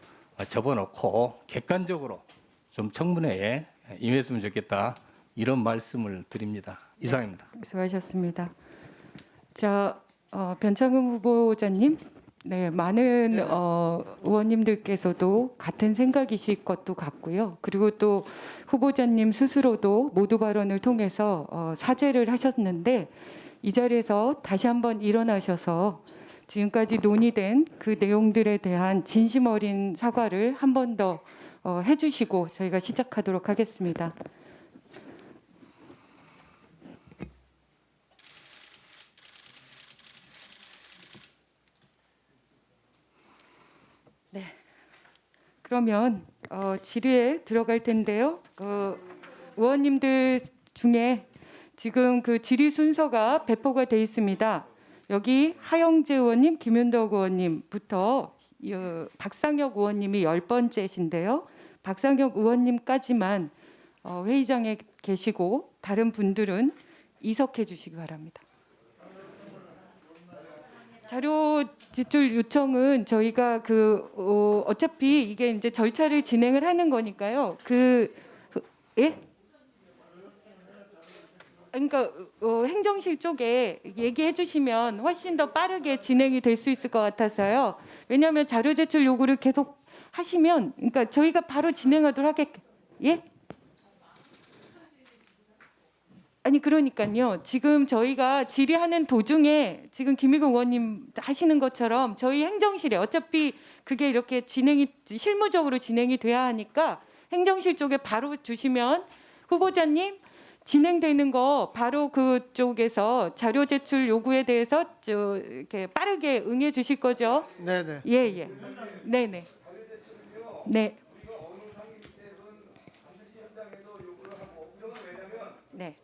접어놓고 객관적으로 좀 청문회에 임했으면 좋겠다. 이런 말씀을 드립니다. 이상입니다. 수고하셨습니다. 자, 변창흠 후보자님, 네, 많은 의원님들께서도 같은 생각이실 것도 같고요. 그리고 또 후보자님 스스로도 모두 발언을 통해서 사죄를 하셨는데 이 자리에서 다시 한번 일어나셔서 지금까지 논의된 그 내용들에 대한 진심 어린 사과를 한 번 더 해주시고 저희가 시작하도록 하겠습니다. 네. 그러면 질의에 들어갈 텐데요. 의원님들 중에 지금 그 질의 순서가 배포가 돼 있습니다. 여기 하영재 의원님, 김윤덕 의원님부터 박상혁 의원님이 10번째신데요. 박상혁 의원님까지만 회의장에 계시고 다른 분들은 이석해 주시기 바랍니다. 자료 제출 요청은 저희가 어차피 이게 이제 절차를 진행을 하는 거니까요. 예? 그러니까 행정실 쪽에 얘기해 주시면 훨씬 더 빠르게 진행이 될 수 있을 것 같아서요. 왜냐하면 자료 제출 요구를 계속 하시면, 그러니까 저희가 바로 진행하도록 하겠. 예? 아니 그러니까요. 지금 저희가 질의하는 도중에 지금 김의겸 의원님 하시는 것처럼 저희 행정실에 어차피 그게 이렇게 실무적으로 진행이 돼야 하니까 행정실 쪽에 바로 주시면 후보자님 진행되는 거 바로 그쪽에서 자료 제출 요구에 대해서 이렇게 빠르게 응해 주실 거죠? 네네. 예. 네네. 네. 네.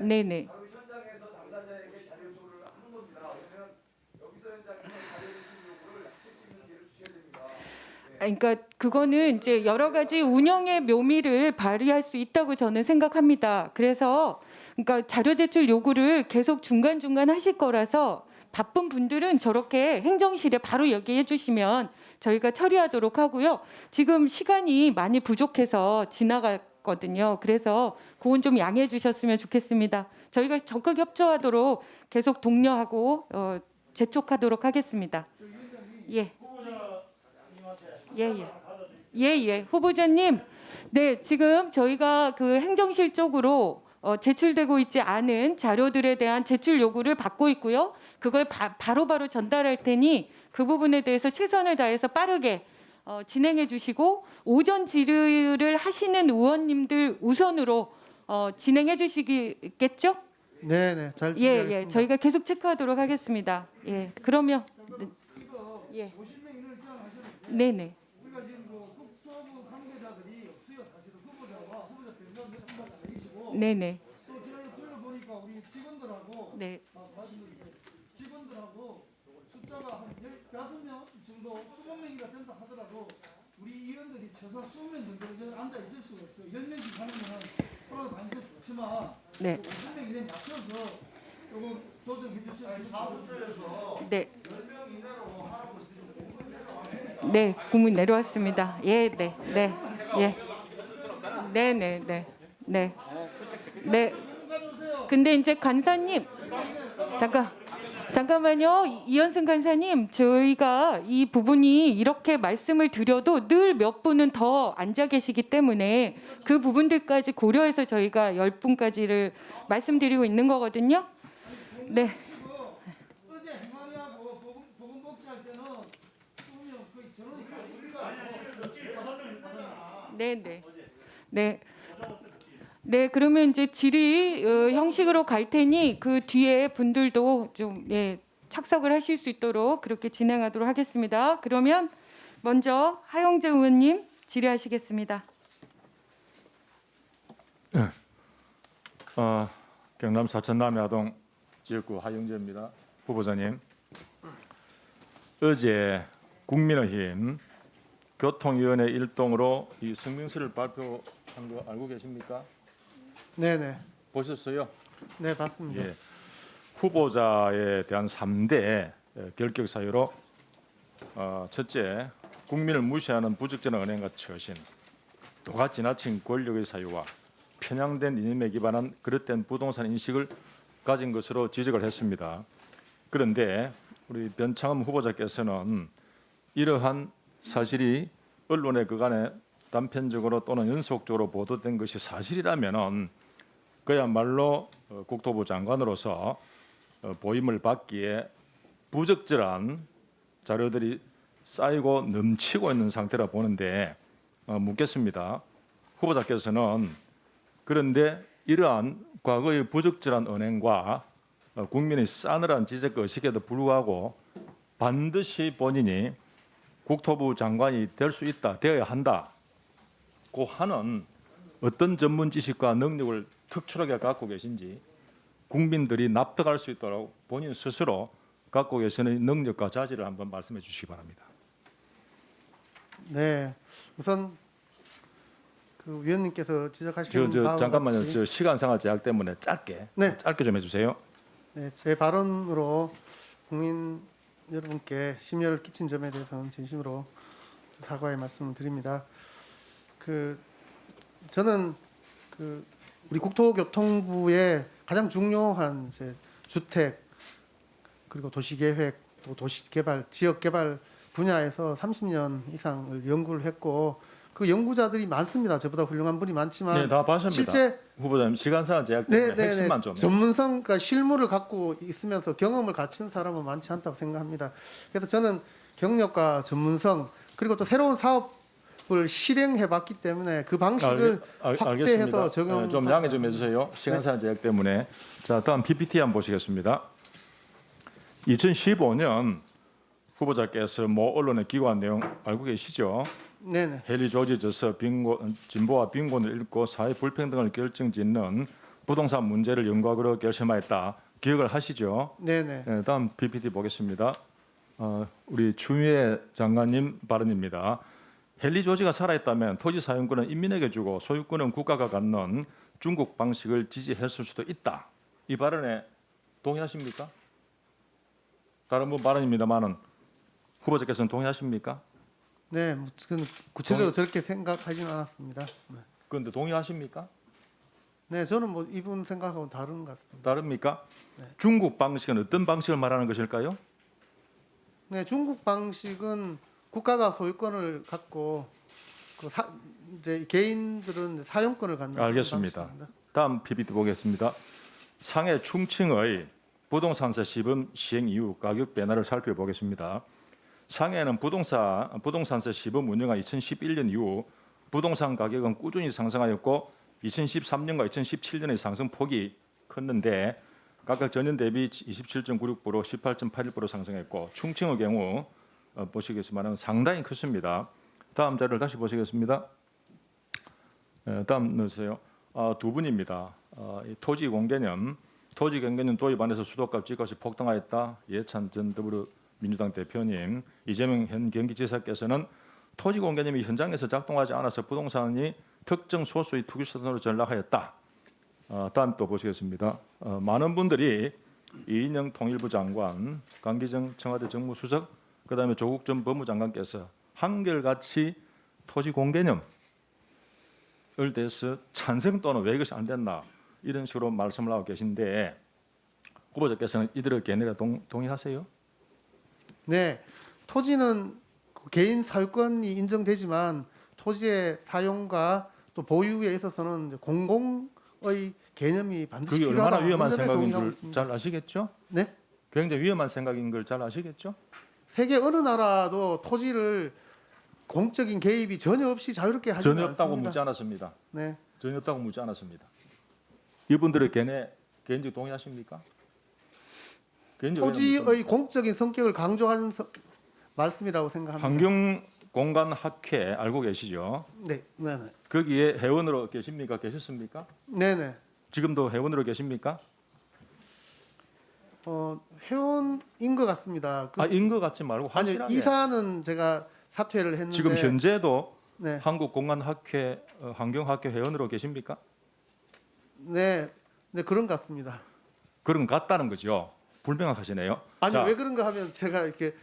네네. 그러니까 그거는 이제 여러 가지 운영의 묘미를 발휘할 수 있다고 저는 생각합니다. 그래서 그러니까 자료 제출 요구를 계속 중간중간 하실 거라서 바쁜 분들은 저렇게 행정실에 바로 얘기해 주시면 저희가 처리하도록 하고요. 지금 시간이 많이 부족해서 지나갔거든요. 그래서 그건 좀 양해해 주셨으면 좋겠습니다. 저희가 적극 협조하도록 계속 독려하고 재촉하도록 하겠습니다. 예. 예. 후보자님, 네, 지금 저희가 그 행정실 쪽으로 제출되고 있지 않은 자료들에 대한 제출 요구를 받고 있고요. 그걸 바로바로 전달할 테니 그 부분에 대해서 최선을 다해서 빠르게 진행해 주시고 오전 질의를 하시는 의원님들 우선으로 진행해 주시겠죠? 네, 잘 예, 준비하겠습니다. 저희가 계속 체크하도록 하겠습니다. 예, 그러면 예, 네네. 우리가 지금 그 국토부 관계자들이 없어요. 사실은 후보자와 후보자 변호사 몇 분밖에 안 계시고 네네. 또 제가 들어보니까 우리 직원들하고 네. 말씀드릴게요. 직원들하고 숫자가 한 15명 정도 20명이가 된다 하더라도 우리 의원들이 최소 20명 정도 여기 앉아 있을 수가 있어요. 10명씩 하는 거는 코로나 방역 좋지만 네. 50명 이내 맞춰서 조금 조정해 주셔야 되겠습니다. 네. 네, 국민 내려왔습니다. 예, 네, 네, 예, 네, 네, 네, 네, 네. 근데 이제 간사님, 잠깐만요, 이현승 간사님, 저희가 이 부분이 이렇게 말씀을 드려도 늘 몇 분은 더 앉아 계시기 때문에 그 부분들까지 고려해서 저희가 10분까지를 말씀드리고 있는 거거든요. 네. 어제 행안위하고 보건복지할 때는 보면 거의 전원이 네. 네, 그러면 이제 질의 형식으로 갈 테니 그 뒤에 분들도 좀 착석을 하실 수 있도록 그렇게 진행하도록 하겠습니다. 그러면 먼저 하영재 의원님 질의하시겠습니다. 경남 사천 남야동 지역구 하영재입니다. 후보자님, 어제 국민의힘 교통위원회 일동으로 이 성명서를 발표한 거 알고 계십니까? 네. 보셨어요? 네, 봤습니다. 예. 후보자에 대한 3대 결격 사유로 첫째, 국민을 무시하는 부적절한 은행과 처신, 또가 지나친 권력의 사유와 편향된 이념에 기반한 그릇된 부동산 인식을 가진 것으로 지적을 했습니다. 그런데 우리 변창흠 후보자께서는 이러한 사실이 언론에 그간에 단편적으로 또는 연속적으로 보도된 것이 사실이라면은 그야말로 국토부 장관으로서 보임을 받기에 부적절한 자료들이 쌓이고 넘치고 있는 상태라 보는데 묻겠습니다. 후보자께서는 그런데 이러한 과거의 부적절한 언행과 국민의 싸늘한 지적 의식에도 불구하고 반드시 본인이 국토부 장관이 될 수 있다, 되어야 한다고 하는 어떤 전문 지식과 능력을 특출하게 갖고 계신지 국민들이 납득할 수 있도록 본인 스스로 갖고 계시는 능력과 자질을 한번 말씀해 주시기 바랍니다. 네, 우선 그 위원님께서 지적하신 바와 잠깐만요. 같이 저 시간상의 제약 때문에 짧게 좀 해주세요. 네, 제 발언으로 국민 여러분께 심려를 끼친 점에 대해서는 진심으로 사과의 말씀을 드립니다. 저는 우리 국토교통부의 가장 중요한 이제 주택 그리고 도시계획 또 도시개발, 지역개발 분야에서 30년 이상을 연구를 했고 그 연구자들이 많습니다. 저보다 훌륭한 분이 많지만 네, 다 봐십니다. 실제 후보자님 시간상의 제약 때문에 핵심만 좀. 전문성, 그러니까 실무를 갖고 있으면서 경험을 갖춘 사람은 많지 않다고 생각합니다. 그래서 저는 경력과 전문성 그리고 또 새로운 사업을 실행해봤기 때문에 그 방식을 확대해서 적용. 좀 양해 좀 해주세요. 시간상의 제약 때문에. 자, 다음 PPT 한번 보시겠습니다. 2015년 후보자께서 모 언론에 기고한 내용 알고 계시죠? 네네. 헨리 조지 저서 진보와 빈곤을 읽고 사회 불평등을 결정짓는 부동산 문제를 연구하기로 결심하였다. 기억을 하시죠? 네네. 네, 다음 PPT 보겠습니다. 우리 추미애 장관님 발언입니다. 헨리 조지가 살아있다면 토지 사용권은 인민에게 주고 소유권은 국가가 갖는 중국 방식을 지지했을 수도 있다. 이 발언에 동의하십니까? 다른 분 발언입니다만은 후보자께서는 동의하십니까? 네, 구체적으로 저렇게 생각하지는 않았습니다. 네. 그런데 동의하십니까? 네, 저는 뭐 이분 생각하고는 다른 것 같습니다. 다릅니까? 네. 중국 방식은 어떤 방식을 말하는 것일까요? 네, 중국 방식은 국가가 소유권을 갖고 이제 개인들은 사용권을 갖는 알겠습니다. 방식입니다. 다음 PPT 보겠습니다. 상해 충칭의 부동산세 시범 시행 이후 가격 변화를 살펴보겠습니다. 상해는 부동산세 시범 운영한 2011년 이후 부동산 가격은 꾸준히 상승하였고 2013년과 2017년의 상승폭이 컸는데 각각 전년 대비 27.96%, 18.81% 상승했고 충칭의 경우 보시겠지만 상당히 컸습니다. 다음 자료를 다시 보시겠습니다. 다음 넣으세요. 두 분입니다. 이 토지 공개념 도입 안에서 수도값, 집값이 폭등하였다. 예찬 전 더불어민주당 대표님, 이재명 현 경기지사께서는 토지 공개념이 현장에서 작동하지 않아서 부동산이 특정 소수의 투기수단으로 전락하였다. 다음 또 보시겠습니다. 많은 분들이 이인영 통일부 장관, 강기정 청와대 정무수석, 그다음에 조국 전 법무장관께서 한결같이 토지 공개념을 대해서 찬성 또는 왜 이것이 안 됐나 이런 식으로 말씀을 하고 계신데 후보자께서는 이들의 견해에 동의하세요? 네, 토지는 개인 사유권이 인정되지만 토지의 사용과 또 보유에 있어서는 공공의 개념이 반드시 그게 필요하다. 얼마나 위험한 생각인 동의하고 줄 있습니다. 잘 아시겠죠? 네, 굉장히 위험한 생각인 걸 잘 아시겠죠? 세계 어느 나라도 토지를 공적인 개입이 전혀 없이 자유롭게 하지 전혀 않습니다. 없다고 묻지 않았습니다. 네, 전혀 없다고 묻지 않았습니다. 이분들의 견해 개인적으로 동의하십니까? 개인적으로 토지의 공적인 성격을 강조하는 말씀이라고 생각합니다. 환경공간학회 알고 계시죠? 네, 네, 네, 거기에 회원으로 계십니까? 계셨습니까? 네, 네. 지금도 회원으로 계십니까? 회원인 것 같습니다. 인 것 같지 말고 아니, 확실하게. 이사는 제가 사퇴를 했는데 지금 현재도 네, 한국공간학회 환경학회 회원으로 계십니까? 네, 네 그런 것 같습니다. 그런 것 같다는 거죠. 불명확하시네요. 아니 자, 왜 그런가 하면 제가 이렇게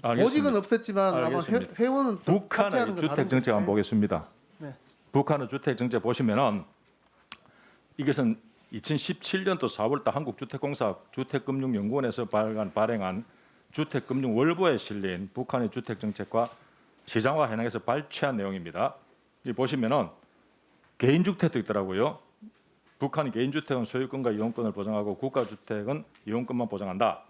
알겠습니다. 보직은 없었지만 아마 알겠습니다. 회원은 또 북한의 사퇴하는 거 주택 다른 정책 한번 거죠. 보겠습니다. 네. 북한의 주택 정책 보시면은 이것은 2017년도 4월달 한국주택공사 주택금융연구원에서 발행한 주택금융 월보에 실린 북한의 주택 정책과 시장화 현황에서 발췌한 내용입니다. 이 보시면은 개인주택도 있더라고요. 북한 개인주택은 소유권과 이용권을 보장하고 국가주택은 이용권만 보장한다.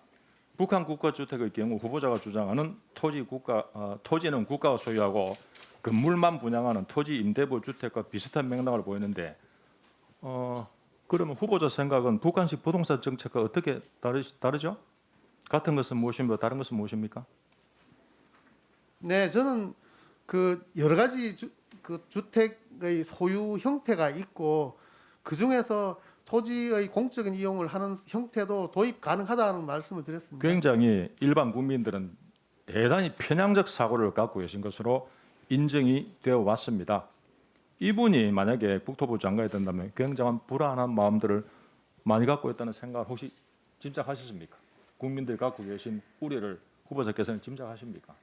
북한 국가주택의 경우 후보자가 주장하는 토지는 국가가 소유하고 건물만 분양하는 토지 임대부 주택과 비슷한 맥락을 보이는데 그러면 후보자 생각은 북한식 부동산 정책과 어떻게 다르죠? 같은 것은 무엇이며 다른 것은 무엇입니까? 네, 저는 그 여러 가지 주택의 소유 형태가 있고 그 중에서 토지의 공적인 이용을 하는 형태도 도입 가능하다는 말씀을 드렸습니다. 굉장히 일반 국민들은 대단히 편향적 사고를 갖고 계신 것으로 인정이 되어 왔습니다. 이분이 만약에 국토부 장관이 된다면 굉장한 불안한 마음들을 많이 갖고 있다는 생각을 혹시 짐작하셨습니까? 국민들이 갖고 계신 우려를 후보자께서는 짐작하십니까?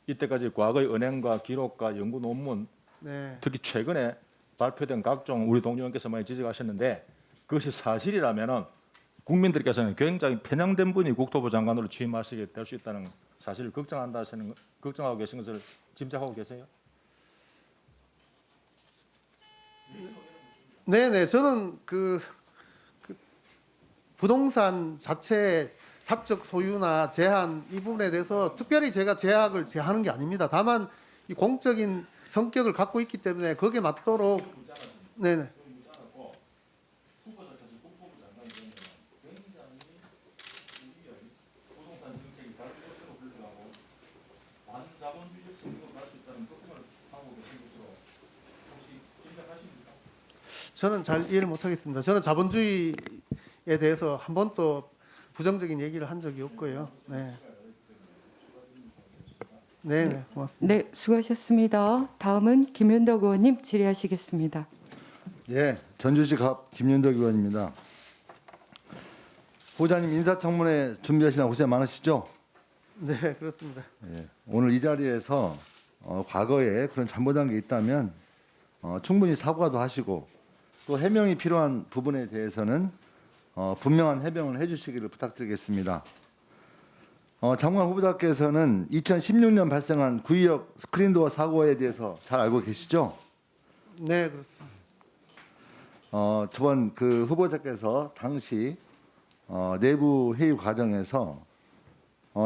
이때까지 과거의 은행과 기록과 연구 논문, 네, 특히 최근에 발표된 각종 우리 동료님께서 많이 지적하셨는데 그것이 사실이라면은 국민들께서는 굉장히 편향된 분이 국토부 장관으로 취임하시게 될 수 있다는 사실을 걱정하고 계신 것을 짐작하고 계세요? 네, 네, 저는 그 부동산 자체의 사적 소유나 제한 이 부분에 대해서 특별히 제가 제약을 제하는 게 아닙니다. 다만 이 공적인 성격을 갖고 있기 때문에 거기에 맞도록 네네. 저는 잘 이해를 못하겠습니다. 저는 자본주의에 대해서 한 번도 부정적인 얘기를 한 적이 없고요. 네. 네, 고맙습니다. 네, 수고하셨습니다. 다음은 김현덕 의원님 질의하시겠습니다. 예, 전주시 갑 김윤덕 의원입니다. 후보자님 인사청문회 준비하시느라 고생 많으시죠? 네, 그렇습니다. 예, 오늘 이 자리에서 과거에 그런 잘못한 게 있다면 충분히 사과도 하시고 또 해명이 필요한 부분에 대해서는 분명한 해명을 해주시기를 부탁드리겠습니다. 장관 후보자께서는 2016년 발생한 구의역 스크린도어 사고에 대해서 잘 알고 계시죠? 네, 그렇습니다. 저번 그 후보자께서 당시 내부 회의 과정에서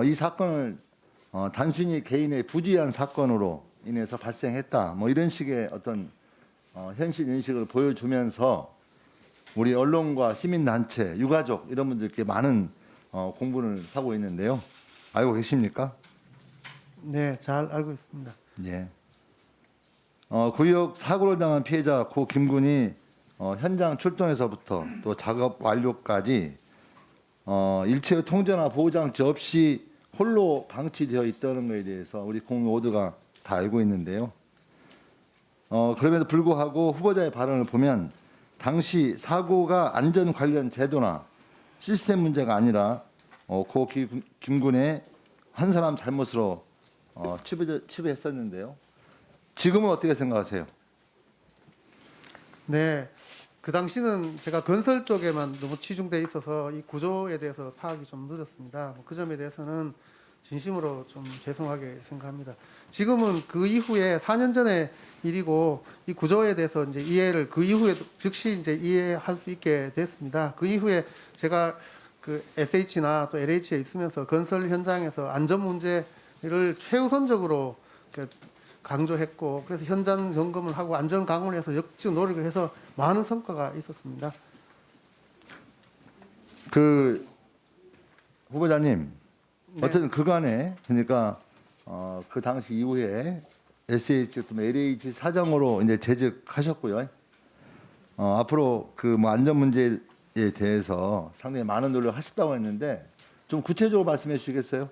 이 사건을 단순히 개인의 부주의한 사건으로 인해서 발생했다. 뭐 이런 식의 어떤 현실 인식을 보여주면서 우리 언론과 시민단체, 유가족 이런 분들께 많은 공분을 사고 있는데요. 알고 계십니까? 네, 잘 알고 있습니다. 예. 구역 사고를 당한 피해자 고 김군이 현장 출동에서부터 또 작업 완료까지 일체의 통제나 보호장치 없이 홀로 방치되어 있다는 것에 대해서 우리 국민 모두가 다 알고 있는데요. 그럼에도 불구하고 후보자의 발언을 보면 당시 사고가 안전 관련 제도나 시스템 문제가 아니라 고 김군의 한 사람 잘못으로 치부했었는데요. 지금은 어떻게 생각하세요? 네, 그 당시는 제가 건설 쪽에만 너무 치중돼 있어서 이 구조에 대해서 파악이 좀 늦었습니다. 그 점에 대해서는 진심으로 좀 죄송하게 생각합니다. 지금은 그 이후에 4년 전의 일이고 이 구조에 대해서 이제 이해를 그 이후에 즉시 이제 이해할 수 있게 됐습니다. 그 이후에 제가 그 SH나 또 LH에 있으면서 건설 현장에서 안전 문제를 최우선적으로 강조했고 그래서 현장 점검을 하고 안전 강화를 해서 역적 노력을 해서 많은 성과가 있었습니다. 그 후보자님, 네. 어쨌든 그간에 그러니까 그 당시 이후에 SH 또 LH 사장으로 이제 재직하셨고요. 앞으로 그 뭐 안전 문제에 대해서 상당히 많은 노력을 하셨다고 했는데 좀 구체적으로 말씀해 주시겠어요?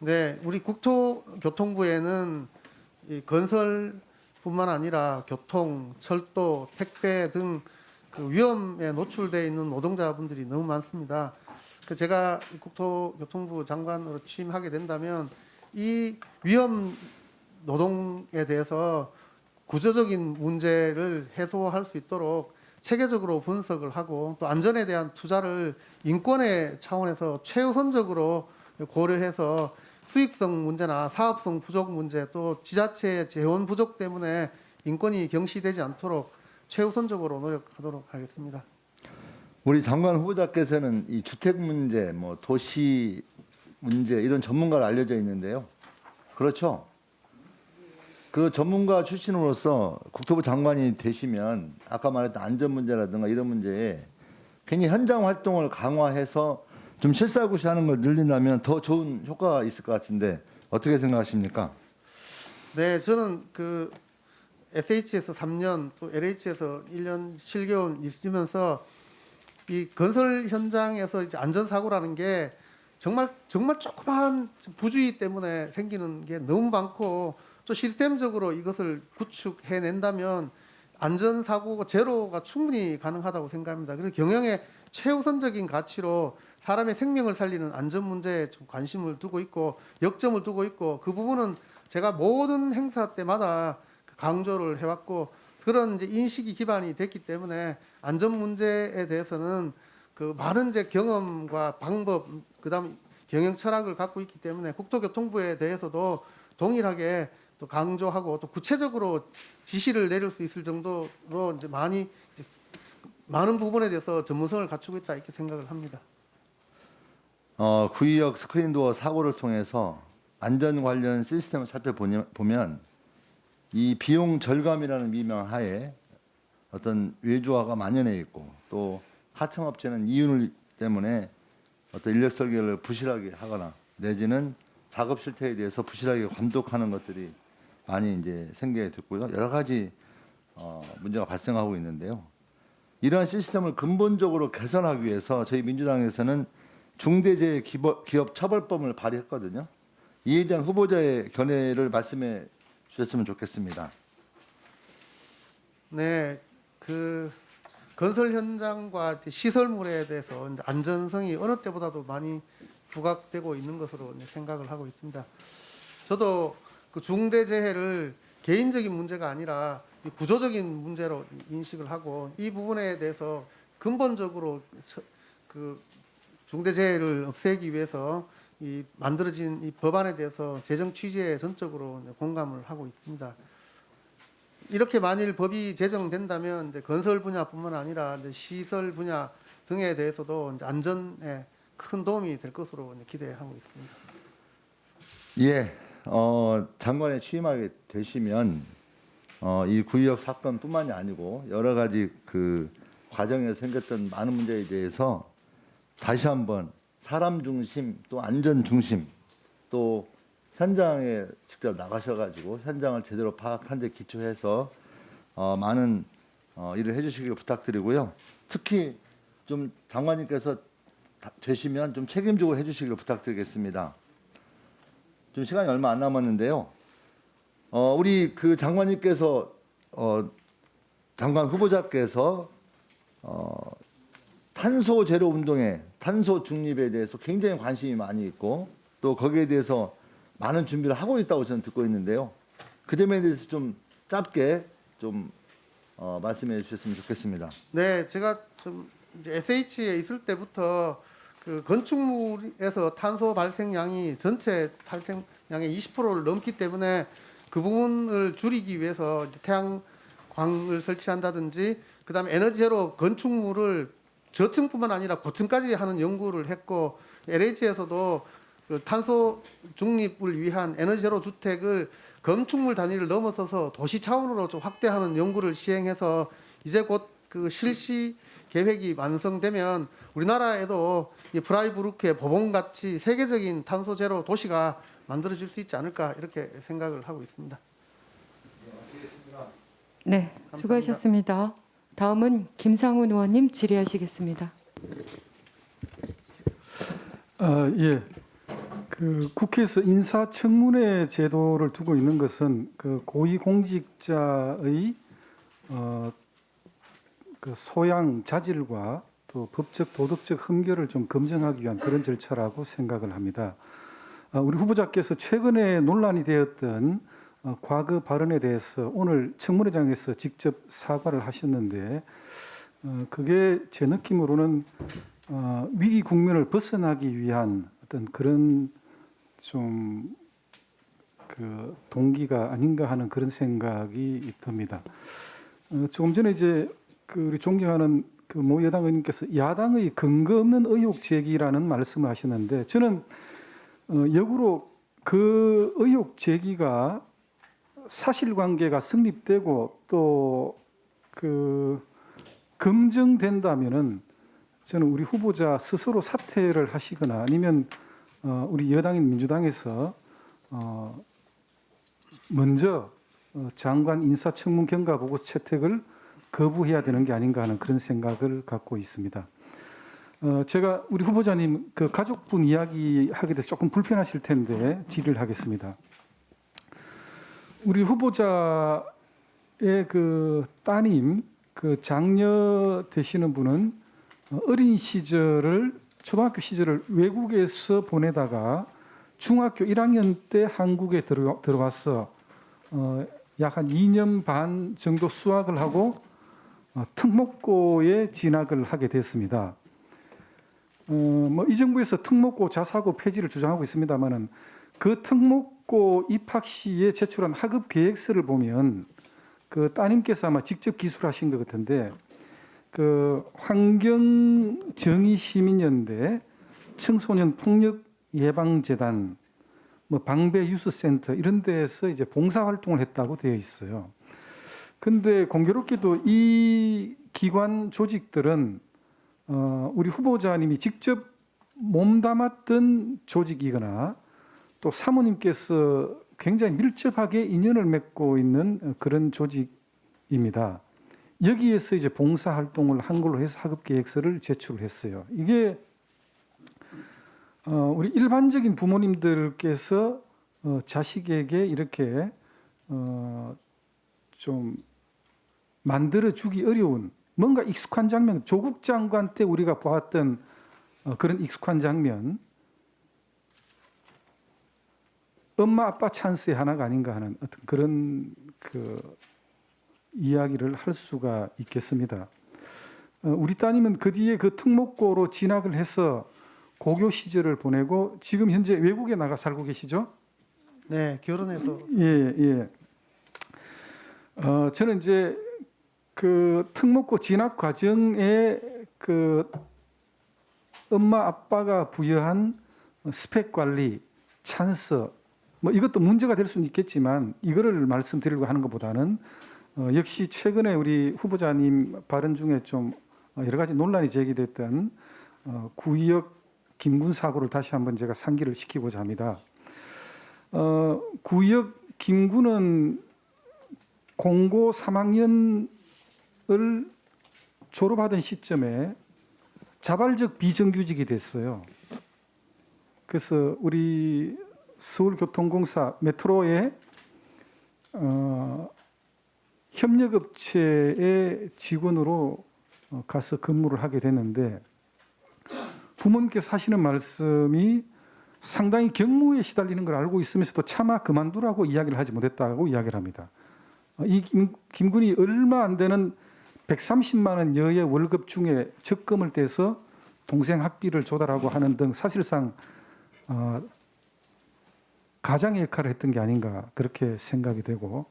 네, 우리 국토교통부에는 이 건설뿐만 아니라 교통, 철도, 택배 등 그 위험에 노출되어 있는 노동자분들이 너무 많습니다. 제가 국토교통부 장관으로 취임하게 된다면 이 위험 노동에 대해서 구조적인 문제를 해소할 수 있도록 체계적으로 분석을 하고 또 안전에 대한 투자를 인권의 차원에서 최우선적으로 고려해서 수익성 문제나 사업성 부족 문제 또 지자체의 재원 부족 때문에 인권이 경시되지 않도록 최우선적으로 노력하도록 하겠습니다. 우리 장관 후보자께서는 이 주택 문제, 뭐 도시 문제 이런 전문가로 알려져 있는데요. 그렇죠? 그 전문가 출신으로서 국토부 장관이 되시면 아까 말했던 안전 문제라든가 이런 문제에 괜히 현장 활동을 강화해서 좀 실사구시하는 걸 늘린다면 더 좋은 효과가 있을 것 같은데 어떻게 생각하십니까? 네, 저는 그 SH에서 3년 또 LH에서 1년 7개월 있으면서 이 건설 현장에서 이제 안전사고라는 게 정말 조그마한 부주의 때문에 생기는 게 너무 많고 또 시스템적으로 이것을 구축해낸다면 안전사고 제로가 충분히 가능하다고 생각합니다. 그래서 경영의 최우선적인 가치로 사람의 생명을 살리는 안전 문제에 좀 관심을 두고 있고 역점을 두고 있고 그 부분은 제가 모든 행사 때마다 강조를 해왔고 그런 이제 인식이 기반이 됐기 때문에 안전 문제에 대해서는 그 많은 이제 경험과 방법 그다음 경영 철학을 갖고 있기 때문에 국토교통부에 대해서도 동일하게 또 강조하고 또 구체적으로 지시를 내릴 수 있을 정도로 이제 많은 부분에 대해서 전문성을 갖추고 있다 이렇게 생각을 합니다. 구의역 스크린도어 사고를 통해서 안전 관련 시스템을 살펴보면 이 비용 절감이라는 미명 하에 어떤 외주화가 만연해 있고 또 하청업체는 이윤 때문에 어떤 인력 설계를 부실하게 하거나 내지는 작업 실태에 대해서 부실하게 감독하는 것들이 많이 이제 생겨야 됐고요. 여러 가지 문제가 발생하고 있는데요. 이러한 시스템을 근본적으로 개선하기 위해서 저희 민주당에서는 중대재해기업처벌법을 발의했거든요. 이에 대한 후보자의 견해를 말씀해 주셨으면 좋겠습니다. 네, 그 건설 현장과 시설물에 대해서 안전성이 어느 때보다도 많이 부각되고 있는 것으로 생각을 하고 있습니다. 저도 그 중대재해를 개인적인 문제가 아니라 구조적인 문제로 인식을 하고 이 부분에 대해서 근본적으로 그 중대재해를 없애기 위해서 이 만들어진 이 법안에 대해서 제정 취지에 전적으로 공감을 하고 있습니다. 이렇게 만일 법이 제정된다면 이제 건설 분야뿐만 아니라 이제 시설 분야 등에 대해서도 이제 안전에 큰 도움이 될 것으로 기대하고 있습니다. 예, 장관에 취임하게 되시면 이 구의역 사건뿐만이 아니고 여러 가지 그 과정에서 생겼던 많은 문제에 대해서 다시 한번 사람 중심 또 안전 중심 또 현장에 직접 나가셔가지고 현장을 제대로 파악한 데 기초해서 많은 일을 해주시길 부탁드리고요. 특히 좀 장관님께서 되시면 좀 책임지고 해주시길 부탁드리겠습니다. 좀 시간이 얼마 안 남았는데요. 우리 그 장관님께서 장관 후보자께서 탄소 제로 운동에 탄소 중립에 대해서 굉장히 관심이 많이 있고 또 거기에 대해서 많은 준비를 하고 있다고 저는 듣고 있는데요. 그 점에 대해서 좀 짧게 좀 말씀해 주셨으면 좋겠습니다. 네, 제가 좀 이제 SH에 있을 때부터 그 건축물에서 탄소 발생량이 전체 발생량의 20%를 넘기 때문에 그 부분을 줄이기 위해서 이제 태양광을 설치한다든지 그다음에 에너지제로 건축물을 저층뿐만 아니라 고층까지 하는 연구를 했고 LH에서도 그 탄소 중립을 위한 에너지제로 주택을 건축물 단위를 넘어서서 도시 차원으로 좀 확대하는 연구를 시행해서 이제 곧 그 실시 계획이 완성되면 우리나라에도 이 프라이부르크의 보봉같이 세계적인 탄소 제로 도시가 만들어질 수 있지 않을까 이렇게 생각을 하고 있습니다. 네, 수고하셨습니다. 다음은 김상훈 의원님 질의하시겠습니다. 예. 그 국회에서 인사청문회 제도를 두고 있는 것은 그 고위공직자의 그 소양 자질과 또 법적 도덕적 흠결을 좀 검증하기 위한 그런 절차라고 생각을 합니다. 우리 후보자께서 최근에 논란이 되었던 과거 발언에 대해서 오늘 청문회장에서 직접 사과를 하셨는데 그게 제 느낌으로는 위기 국면을 벗어나기 위한 어떤 그런 좀 그 동기가 아닌가 하는 그런 생각이 듭니다. 조금 전에 이제 그 우리 존경하는 그 모 여당 의원님께서 야당의 근거 없는 의혹 제기라는 말씀을 하셨는데 저는 역으로 그 의혹 제기가 사실관계가 성립되고 또 그 검증된다면은 저는 우리 후보자 스스로 사퇴를 하시거나 아니면 우리 여당인 민주당에서 먼저 장관 인사청문 경과 보고서 채택을 거부해야 되는 게 아닌가 하는 그런 생각을 갖고 있습니다. 제가 우리 후보자님 그 가족분 이야기하게 돼서 조금 불편하실 텐데 질의를 하겠습니다. 우리 후보자의 그 따님 그 장녀 되시는 분은 어린 시절을 초등학교 시절을 외국에서 보내다가 중학교 1학년 때 한국에 들어와서 약 한 2년 반 정도 수학을 하고 특목고에 진학을 하게 됐습니다. 뭐 이 정부에서 특목고 자사고 폐지를 주장하고 있습니다만은 그 특목고 입학 시에 제출한 학업 계획서를 보면 그 따님께서 아마 직접 기술하신 것 같은데 그 환경정의시민연대, 청소년 폭력 예방재단, 뭐 방배 유스센터 이런 데에서 이제 봉사활동을 했다고 되어 있어요. 근데 공교롭게도 이 기관 조직들은 우리 후보자님이 직접 몸담았던 조직이거나 또 사모님께서 굉장히 밀접하게 인연을 맺고 있는 그런 조직입니다. 여기에서 이제 봉사활동을 한 걸로 해서 학업계획서를 제출했어요. 이게 우리 일반적인 부모님들께서 자식에게 이렇게 좀 만들어주기 어려운 뭔가 익숙한 장면, 조국 장관 때 우리가 보았던 그런 익숙한 장면, 엄마 아빠 찬스의 하나가 아닌가 하는 어떤 그런 그 이야기를 할 수가 있겠습니다. 우리 따님은 그 뒤에 그 특목고로 진학을 해서 고교 시절을 보내고 지금 현재 외국에 나가 살고 계시죠? 네, 결혼해서 예. 저는 이제 그 특목고 진학 과정에 그 엄마 아빠가 부여한 스펙 관리, 찬스, 뭐 이것도 문제가 될 수는 있겠지만 이거를 말씀드리려고 하는 것보다는 역시 최근에 우리 후보자님 발언 중에 좀 여러 가지 논란이 제기됐던 구의역 김군 사고를 다시 한번 제가 상기를 시키고자 합니다. 구의역 김군은 공고 3학년을 졸업하던 시점에 자발적 비정규직이 됐어요. 그래서 우리 서울교통공사 메트로의 협력업체의 직원으로 가서 근무를 하게 됐는데 부모님께서 하시는 말씀이 상당히 경무에 시달리는 걸 알고 있으면서도 차마 그만두라고 이야기를 하지 못했다고 이야기를 합니다. 이 김군이 얼마 안 되는 130만 원 여의 월급 중에 적금을 떼서 동생 학비를 조달하고 하는 등 사실상 가장의 역할을 했던 게 아닌가 그렇게 생각이 되고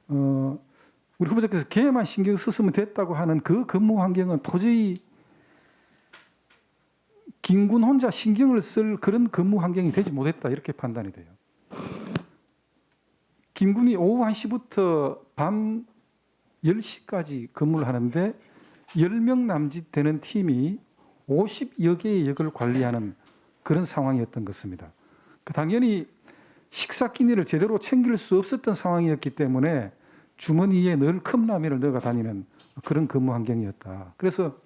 우리 후보자께서 걔만 신경 썼으면 됐다고 하는 그 근무 환경은 도저히 김군 혼자 신경을 쓸 그런 근무 환경이 되지 못했다 이렇게 판단이 돼요. 김군이 오후 1시부터 밤 10시까지 근무를 하는데 10명 남짓 되는 팀이 50여 개의 역을 관리하는 그런 상황이었던 것입니다. 당연히 식사 끼니를 제대로 챙길 수 없었던 상황이었기 때문에 주머니에 늘 컵라면을 넣어 다니는 그런 근무 환경이었다. 그래서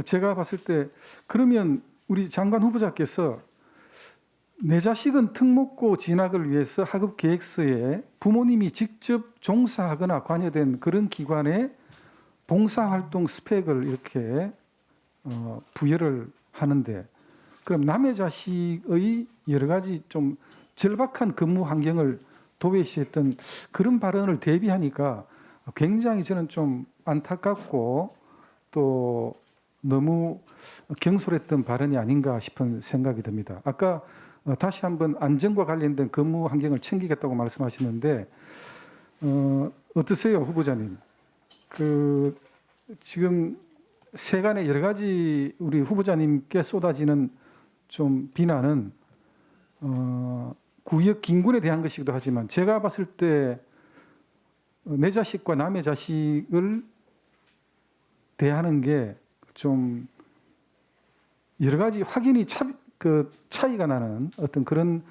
제가 봤을 때 그러면 우리 장관 후보자께서 내 자식은 특목고 진학을 위해서 학업 계획서에 부모님이 직접 종사하거나 관여된 그런 기관에 봉사활동 스펙을 이렇게 부여를 하는데 그럼 남의 자식의 여러 가지 좀 절박한 근무 환경을 도외시했던 그런 발언을 대비하니까 굉장히 저는 좀 안타깝고 또 너무 경솔했던 발언이 아닌가 싶은 생각이 듭니다. 아까 다시 한번 안전과 관련된 근무 환경을 챙기겠다고 말씀하시는데 어떠세요, 후보자님? 그 지금 세간의 여러 가지 우리 후보자님께 쏟아지는 좀 비난은 구역 김군에 대한 것이기도 하지만 제가 봤을 때 내 자식과 남의 자식을 대하는 게 좀 여러 가지 확연히 차이가 나는 어떤 그런